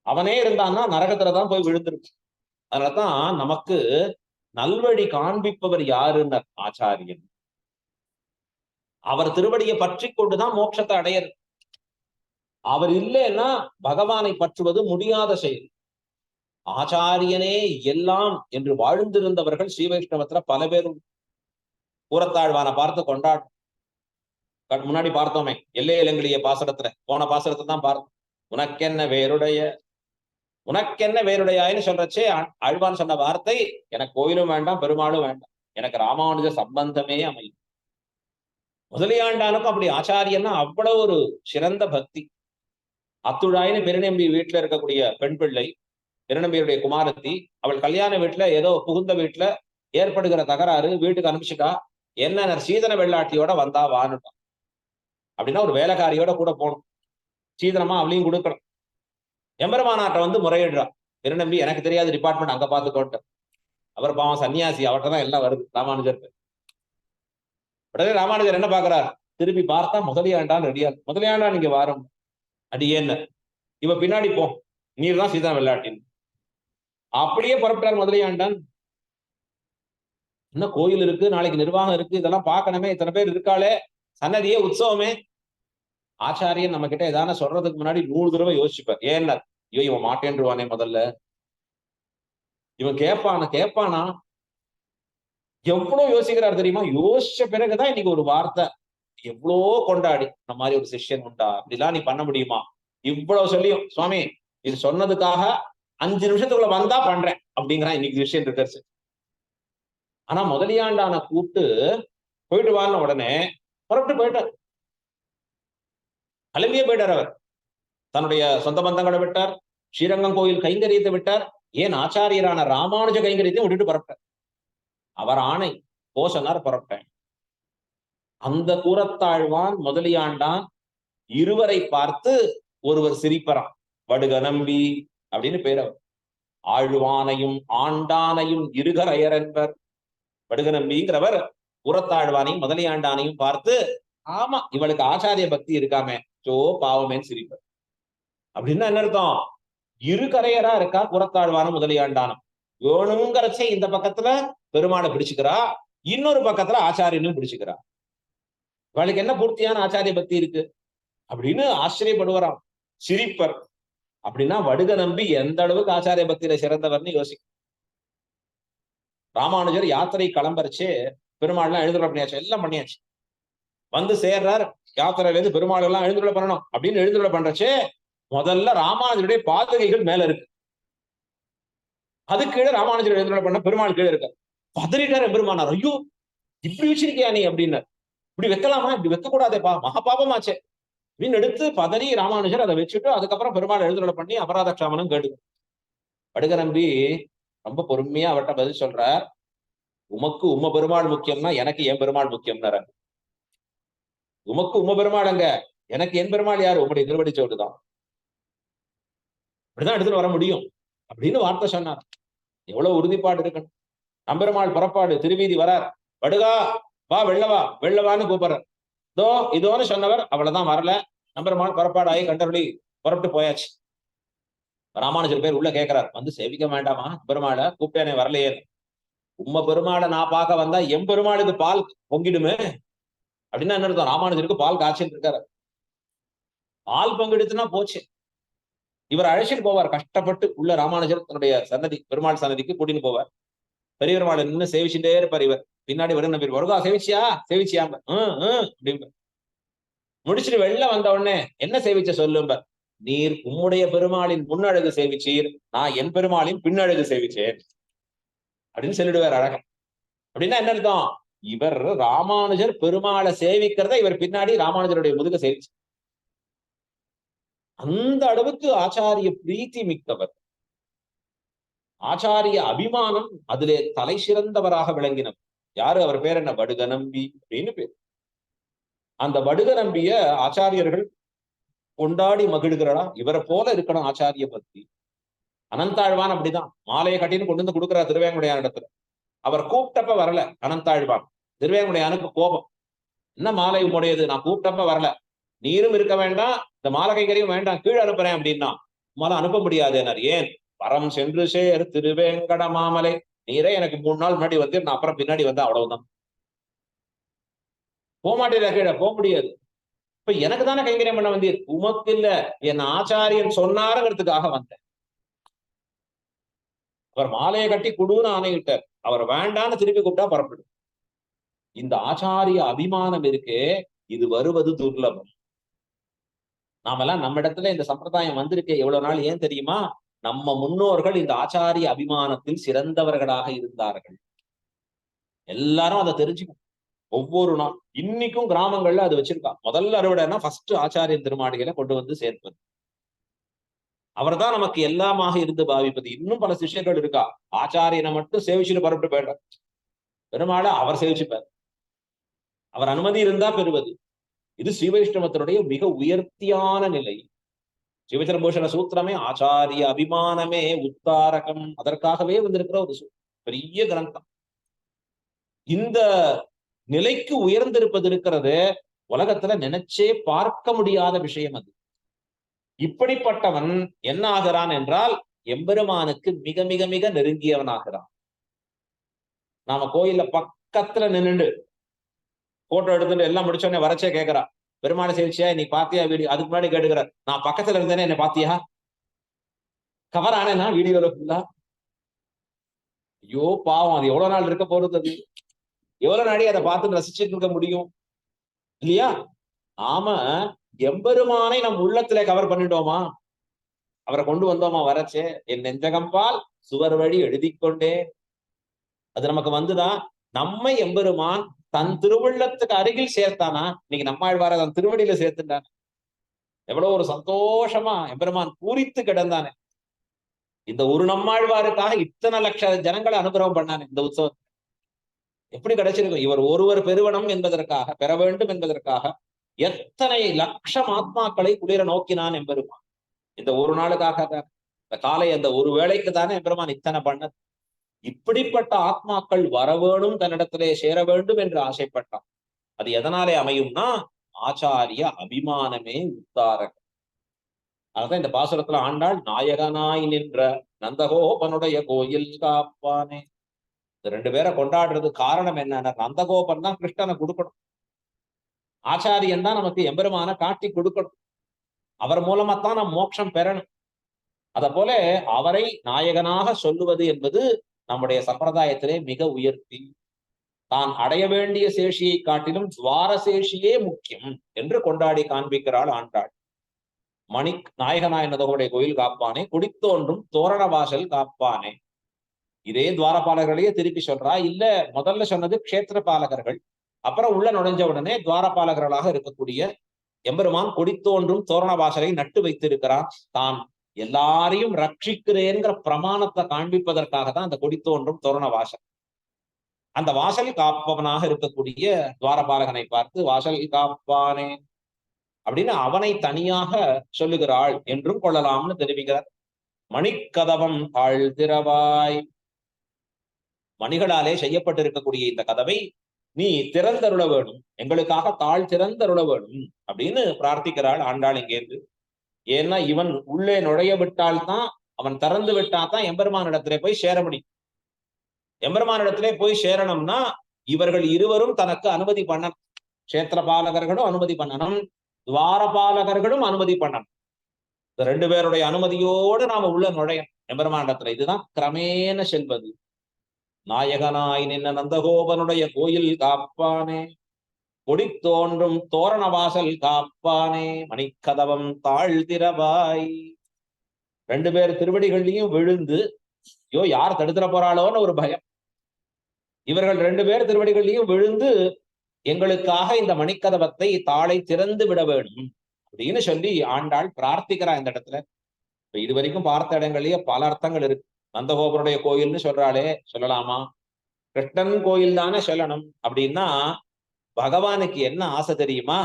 அவனே இருந்தான்னா நரகத்துலதான் போய் விழுந்திருக்கு. அதனாலதான் நமக்கு நல்வழி காண்பிப்பவர் யாருன்னு ஆச்சாரியன். அவர் திருவடியை பற்றி கொண்டுதான் மோட்சத்தை அடையறது. அவர் இல்லைன்னா பகவானை பற்றுவது முடியாத செயல். ஆச்சாரியனே எல்லாம் என்று வாழ்ந்திருந்தவர்கள் ஸ்ரீ வைஷ்ணவத்துல பல பேரும். கூரத்தாழ்வான பார்த்து கொண்டாடும். முன்னாடி பார்த்தோமே எல்லை இளங்கிலிய பாசுரத்துல, போன பாசுரத்தை தான் பார்த்தோம். உனக்கென்ன வேறுடைய, உனக்கென்ன வேறுடையான்னு சொல்றச்சே ஆழ்வான் சொன்ன வார்த்தை, எனக்கு கோயிலும் வேண்டாம் பெருமாளும் வேண்டாம், எனக்கு ராமானுஜ சம்பந்தமே அமையும். முதலியாண்டானுக்கும் அப்படி ஆச்சாரியன்னா அவ்வளவு ஒரு சிறந்த பக்தி. அத்துழாயின்னு பெருநம்பி வீட்டுல இருக்கக்கூடிய பெண் பிள்ளை, பெருநம்பியுடைய குமாரத்தி, அவள் கல்யாண வீட்டுல ஏதோ புகுந்த வீட்டுல ஏற்படுகிற தகராறு, வீட்டுக்கு அனுப்பிச்சுட்டா. என்ன சீதன வெள்ளாட்டியோட வந்தா வானுட்டான். அப்படின்னா ஒரு வேலைக்காரியோட கூட போகணும், சீதனமா அவளையும் கொடுக்கணும். எம்பெருமானாட்ட வந்து முறையிடுறான். பெருநம்பி, எனக்கு தெரியாத டிபார்ட்மெண்ட் அங்க பார்த்துக்கோட்ட. அவர் பாவம் சன்னியாசி, அவர்கிட்ட தான் எல்லாம் வருது ராமானுஜருக்கு. உடனே ராமானுஜர் என்ன பாக்குறார்? திரும்பி பார்த்தா முதலியாண்டான் ரெடியா. முதலியாண்டா நீங்க வாரம் அடியேன்னு, இவ பின்னாடி போ, நீர் தான் சீதா வெள்ளாட்டின். அப்படியே புறப்பட்டார் முதலியாண்டான். இன்னும் கோயில் இருக்கு, நாளைக்கு நிர்வாகம் இருக்கு, இதெல்லாம் பார்க்கணுமே, இத்தனை பேர் இருக்காளே, சன்னதியே உற்சவமே. ஆச்சாரியன் நம்ம கிட்ட ஏதான சொல்றதுக்கு முன்னாடி 100 தடவை யோசிச்சுப்பார். ஏன்னா ஐயோ இவன் மாட்டேன்றுவானே, முதல்ல இவன் கேட்பானா, எவ்வளவு யோசிக்கிறார் தெரியுமா? யோசிச்ச பிறகுதான் இன்னைக்கு ஒரு வார்த்தை எவ்வளோ கொண்டாடி, இந்த மாதிரி ஒரு சிஷ்யன் உண்டா, இப்படிலாம் நீ பண்ண முடியுமா, இவ்வளவு சொல்லியும் சுவாமி இது சொன்னதுக்காக 5 நிமிஷத்துக்குள்ள வந்தா பண்றேன் அப்படிங்கிறான் இன்னைக்கு விஷயம் இருக்கு. ஆனா முதலியாண்டான கூப்பிட்டு போயிட்டு வான உடனே புறப்பட்டு போயிட்டார். கிளம்பியே போயிட்டார். அவர் தன்னுடைய சொந்த பந்தங்களை விட்டார், ஸ்ரீரங்கம் கோயில் கைங்கரியத்தை விட்டார், ஏன் ஆச்சாரியரான ராமானுஜ கைங்கரியத்தையும் விட்டுட்டு புறப்பட்டார். அவர் ஆணை போ சொன்னார், புறப்பட்டேன். அந்த கூரத்தாழ்வான் முதலியாண்டான் இருவரை பார்த்து ஒருவர் சிரிப்பறான். வடுக நம்பி அப்படின்னு பேர். அவர் ஆழ்வானையும் ஆண்டானையும் இருகரையர் என்பர். வடுக நம்பிங்கிறவர் கூரத்தாழ்வானையும் முதலியாண்டானையும் பார்த்து, ஆமா இவளுக்கு ஆச்சாரிய பக்தி இருக்காமே, சோ பாவமேன்னு சிரிப்பர். அப்படின்னா என்ன அர்த்தம்? இருகரையரா இருக்கா கூரத்தாழ்வானும் முதலியாண்டானும். வேணுங்கிறச்சே இந்த பக்கத்துல பெருமாளை பிடிச்சுக்கிறா, இன்னொரு பக்கத்துல ஆச்சாரியனும் பிடிச்சுக்கிறா. இவளுக்கு என்ன பூர்த்தியான ஆச்சாரிய பக்தி இருக்கு அப்படின்னு ஆச்சரியப்படுவாராம், சிரிப்பர். அப்படின்னா வடுக நம்பி எந்த அளவுக்கு ஆச்சாரிய பக்தியில சிறந்தவர்னு யோசிக்கும். ராமானுஜர் யாத்திரை கிளம்பரிச்சு பெருமாள்லாம் எழுந்துள்ள பண்ணியாச்சு, எல்லாம் பண்ணியாச்சு. வந்து சேர்றார், யாத்திரையில இருந்து பெருமாள் எல்லாம் எழுந்துள்ள பண்ணணும் அப்படின்னு எழுந்துள்ள பண்றச்சு, முதல்ல ராமானுஜருடைய பாதுகைகள் மேல இருக்கு. அது கீழே ராமானுஜர் எழுந்துள்ள பண்ண பெருமாள் கீழே இருக்க. பதறிட்டார் பெருமானார். ஐயோ இப்படி வச்சிருக்கியா நீ அப்படின்னார். இப்படி வைக்கலாமா, இப்படி வைக்க கூடாதேப்பா, மகாபாபமாச்சே அப்படின்னு எடுத்து பதறி ராமானுஜர் அதை வச்சுட்டு அதுக்கப்புறம் பெருமாள் எழுந்துள்ள பண்ணி அபராத க்ஷாமனம் கேடு. வடுக நம்பி ரொம்ப பொறுமையா அவர்கிட்ட பதில் சொல்றார். உமக்கு உம்ம பெருமாள் முக்கியம்னா எனக்கு என் பெருமாள் முக்கியம்னாரு. உமக்கு உம்ம பெருமாள் அங்க, எனக்கு என் பெருமாள் யாரு, உங்களுடைய திருவடி சோடுதான், அப்படிதான் எடுத்துட்டு வர முடியும் அப்படின்னு வார்த்தை சொன்னார். எவ்வளவு உறுதிப்பாடு இருக்கணும். நம்பெருமாள் புறப்பாடு திருவீதி வரார். வடுகா வா, வெள்ளவா வெள்ளவான்னு கூப்பிடுறார். இதோன்னு சொன்னவர் அவ்வளவுதான் வரல. நம்பெருமாள் புறப்பாடு ஆகி கண்டபடி புறப்பட்டு போயாச்சு. ராமானுஜர் பேர் உள்ள கேட்கிறார், வந்து சேவிக்க வேண்டாமா பெருமாளை, கூப்பிட்டேனே வரலையே. உம்ம பெருமாளை நான் பார்க்க வந்தா எம் பெருமாளுக்கு பால் பொங்கிடுமே அப்படின்னா என்ன அர்த்தம்? ராமானுஜருக்கு பால் காய்ச்சிட்டு இருக்காரு. பால் பொங்கிடுச்சுன்னா போச்சு. இவர் அழைச்சிட்டு போவார் கஷ்டப்பட்டு உள்ள. ராமானுஜர் தன்னுடைய சன்னதி பெருமாள் சன்னதிக்கு கூட்டின்னு போவார். பெரிய பெருமாள் நின்று சேவிச்சுட்டே இருப்பார். இவர் பின்னாடி வரும் நம்பி வருகா, சேவிச்சியா அப்படின்னு முடிச்சுட்டு வெளில வந்த உடனே என்ன சேவிச்ச சொல்லும்ப, நீர் உம்முடைய பெருமாளின் முன்னழகு சேவிச்சீர், நான் என் பெருமாளின் பின்னழகு சேவிச்சேன் அப்படின்னு சொல்லிடுவார் அழகா. அப்படின்னா என்ன அர்த்தம்? இவர் ராமானுஜர் பெருமாளை சேவிக்கிறத இவர் பின்னாடி ராமானுஜருடைய முதுக சேவிச்சு. அந்த அளவுக்கு ஆச்சாரிய பிரீத்தி மிக்கவர், ஆச்சாரிய அபிமானம் அதிலே தலை சிறந்தவராக விளங்கினவர். யாரு? அவர் பேர் என்ன? வடுக நம்பி அப்படின்னு பேர். அந்த வடுக நம்பிய ஆச்சாரியர்கள் கொண்டாடி மகிழ்கிறா. இவரை போல இருக்கணும் ஆச்சாரிய பக்தி. அனந்தாழ்வான் அப்படிதான் மாலையை கட்டின்னு கொண்டு வந்து கொடுக்குறார் திருவேங்கடையான இடத்துல. அவர் கூப்பிட்டப்ப வரல அனந்தாழ்வான். திருவேங்கடையானுக்கு கோபம், என்ன மாலை உடையது, நான் கூப்பிட்டப்ப வரல, நீரும் இருக்க வேண்டாம், இந்த மாலை கைகரையும் வேண்டாம், கீழே அனுப்புறேன் அப்படின்னா. மாலை அனுப்ப முடியாதுன்னார். ஏன்? பரம் சென்று சேர் திருவேங்கட மாமலை, நீரே எனக்கு 3 நாள் முன்னாடி வந்து நான் அப்புறம் பின்னாடி வந்தா அவ்வளவுதான், போகமாட்டேன், கீழே போக முடியாது. இப்ப எனக்கு தானே கைங்கரியம் பண்ண வந்தீர், உமக்கு இல்ல, என் ஆச்சாரியன் சொன்னாருங்கிறதுக்காக வந்தேன். அவர் மாலையை கட்டி குடுன்னு ஆணையிட்டார், அவர் வேண்டான்னு திருப்பி கூப்பிட்டா புறப்படும். இந்த ஆச்சாரிய அபிமானம் இருக்கே, இது வருவது துர்லபம். நாமெல்லாம் நம்ம இடத்துல இந்த சம்பிரதாயம் வந்திருக்கே எவ்வளவு நாள், ஏன் தெரியுமா? நம்ம முன்னோர்கள் இந்த ஆச்சாரிய அபிமானத்தில் சிறந்தவர்களாக இருந்தார்கள். எல்லாரும் அதை தெரிஞ்சுக்கும். ஒவ்வொரு நாள் இன்னைக்கும் கிராமங்கள்ல அது வச்சிருக்கா. முதல்ல அறுவடைனா ஃபர்ஸ்ட் ஆச்சாரியன் திருமாடிகளை கொண்டு வந்து சேர்ப்பது. அவர் தான் நமக்கு எல்லாமாக இருந்து பாவிப்பது. இன்னும் பல சிஷ்யர்கள் இருக்கா, ஆச்சாரியனை மட்டும் சேவிச்சுட்டு பரப்பிட்டு போயிட்டார். பெருமாளை அவர் சேவிச்சுப்பார், அவர் அனுமதி இருந்தா பெறுவது. இது ஸ்ரீ வைஷ்ணவத்தினுடைய மிக உயர்த்தியான நிலை. சிவச்சரபூஷண சூத்திரமே ஆச்சாரிய அபிமானமே உத்தாரகம், அதற்காகவே வந்திருக்கிற ஒரு பெரிய கிரந்தம். இந்த நிலைக்கு உயர்ந்திருப்பது இருக்கிறது உலகத்துல நினைச்சே பார்க்க முடியாத விஷயம் அது. இப்படிப்பட்டவன் என்ன ஆகிறான் என்றால் எம்பெருமானுக்கு மிக மிக மிக நெருங்கியவனாகிறான். நாம கோயில்ல பக்கத்துல நின்னுண்டு போட்டோ எடுத்துட்டு எல்லாம் முடிச்சோடனே வரச்சே கேட்கிறா, பெருமாளை சேவிச்சியா, நீ பாத்தியா வீடியோ? அதுக்கு முன்னாடி கேட்டுக்கிறார், நான் பக்கத்துல இருந்தேனே என்ன பாத்தியா? கவர் ஆனேனா வீடியோல ஃபுல்லா? ஐயோ பாவம், அது எவ்வளவு நாள் இருக்க போறது? அது எவ்வளவு நாளே அதை பார்த்து ரசிச்சுட்டு இருக்க முடியும் இல்லையா? ஆமா, எம்பெருமானை நம் உள்ளத்துல கவர் பண்ணிட்டோமா? அவரை கொண்டு வந்தோமா வரச்சே? என் நெஞ்சகம்பால் சுவர் வழி எழுதி கொண்டே. அது நமக்கு வந்துதான். நம்மை எம்பெருமான் தன் திருவுள்ளத்துக்கு அருகில் சேர்த்தானா? இன்னைக்கு நம்மாழ்வார தன் திருவடியில சேர்த்துட்டான். எவ்வளவு ஒரு சந்தோஷமா எம்பெருமான் பூரித்து கிடந்தானே. இந்த ஒரு நம்மாழ்வாருக்காக இத்தனை லட்ச ஜனங்களை அனுகிரகம் பண்ணானே இந்த உற்சவம். எப்படி கிடைச்சிருக்கும்? இவர் ஒருவர் பெறுவனம் என்பதற்காக, பெற வேண்டும் என்பதற்காக எத்தனை லட்சம் ஆத்மாக்களை குளிர நோக்கினான் எம்பெருமான். இந்த ஒரு நாளுக்காக தான், இந்த காலை அந்த ஒரு வேளைக்கு தானே எம்பெருமான் இத்தனை பண்ணது. இப்படிப்பட்ட ஆத்மாக்கள் வர வேணும், தன்னிடத்திலே சேர வேண்டும் என்று ஆசைப்பட்டான். அது எதனாலே அமையும்னா ஆச்சாரிய அபிமானமே உத்தாரகம். அதான் இந்த பாசுரத்துல ஆண்டாள் நாயகனாய் நின்ற நந்தகோபனுடைய கோயில் காப்பானே. இந்த ரெண்டு பேரை கொண்டாடுறது காரணம் என்னன்னா, நந்தகோபன் தான் கிருஷ்ணனை கொடுக்கணும், ஆச்சாரியன் தான் நமக்கு எம்பெருமான காட்டி கொடுக்கணும், அவர் மூலமாத்தான் நம் மோட்சம் பெறணும். அத போல அவரை நாயகனாக சொல்லுவது என்பது நம்முடைய சம்பிரதாயத்திலே மிக உயர்த்தி. தான் அடைய வேண்டிய சேஷியை காட்டிலும் துவார சேஷியே முக்கியம் என்று கொண்டாடி காண்பிக்கிறாள் ஆண்டாள். நாயகனாய் நந்தகோபனுடைய கோயில் காப்பானே, குடித்தோன்றும் தோரண வாசல் காப்பானே. இதே துவாரபாலகர்களையே திருப்பி சொல்றா. இல்ல, முதல்ல சொன்னது க்ஷேத்திர பாலகர்கள், அப்புறம் உள்ள நுழைஞ்ச உடனே துவாரபாலகர்களாக இருக்கக்கூடிய எம்பெருமான் கொடித்தோன்றும் தோரண வாசலை நட்டு வைத்திருக்கிறான். தான் எல்லாரையும் ரட்சிக்கிறேங்கிற பிரமாணத்தை காண்பிப்பதற்காக தான் அந்த கொடித்தோன்றும் தோரண வாசல். அந்த வாசல் காப்பவனாக இருக்கக்கூடிய துவாரபாலகனை பார்த்து வாசல் காப்பானே அப்படின்னு அவனை தனியாக சொல்லுகிறாள் என்றும் கொள்ளலாம்னு தெரிவிக்கிறார். மணிக்கதவம் தாழ்திரவாய், மணிகளாலே செய்யப்பட்டிருக்கக்கூடிய இந்த கதவை நீ திறந்தருள வேணும், எங்களுக்காக தாழ் திறந்தருள வேணும் அப்படின்னு பிரார்த்திக்கிறாள் ஆண்டாள் இங்கேருந்து. ஏன்னா இவன் உள்ளே நுழைய விட்டால்தான், அவன் திறந்து விட்டாதான் எம்பெருமானிடத்திலே போய் சேர முடியும். எம்பெருமானிடத்திலே போய் சேரணும்னா இவர்கள் இருவரும் தனக்கு அனுமதி பண்ணணும். கஷேத்திர பாலகர்களும் அனுமதி பண்ணணும், துவாரபாலகர்களும் அனுமதி பண்ணணும். இந்த ரெண்டு பேருடைய அனுமதியோடு நாம உள்ள நுழையணும் எம்பெருமானிடத்துல. இதுதான் கிரமேண செல்வது. நாயகனாய் நின்ன நந்தகோபனுடைய கோயில் காப்பானே, கொடித்தோன்றும் தோரண வாசல் காப்பானே, மணிக்கதவம் தாழ்திரவாய். ரெண்டு பேர் திருவடிகள்லையும் விழுந்து, ஐயோ யார் தடுத்துட போறாளோன்னு ஒரு பயம். இவர்கள் ரெண்டு பேர் திருவடிகள்லையும் விழுந்து எங்களுக்காக இந்த மணிக்கதவத்தை தாளை திறந்து விட வேண்டும் அப்படின்னு சொல்லி ஆண்டாள் பிரார்த்திக்கிறா இந்த இடத்துல. இப்ப இது வரைக்கும் பார்த்த இடங்கள்லயே பல அர்த்தங்கள் இருக்கு. நந்தகோபருடைய கோயில்னு சொல்றாளே, சொல்லலாமா? கிருஷ்ணன் கோயில் தானே சொல்லணும். அப்படின்னா பகவானுக்கு என்ன ஆசை தெரியுமா?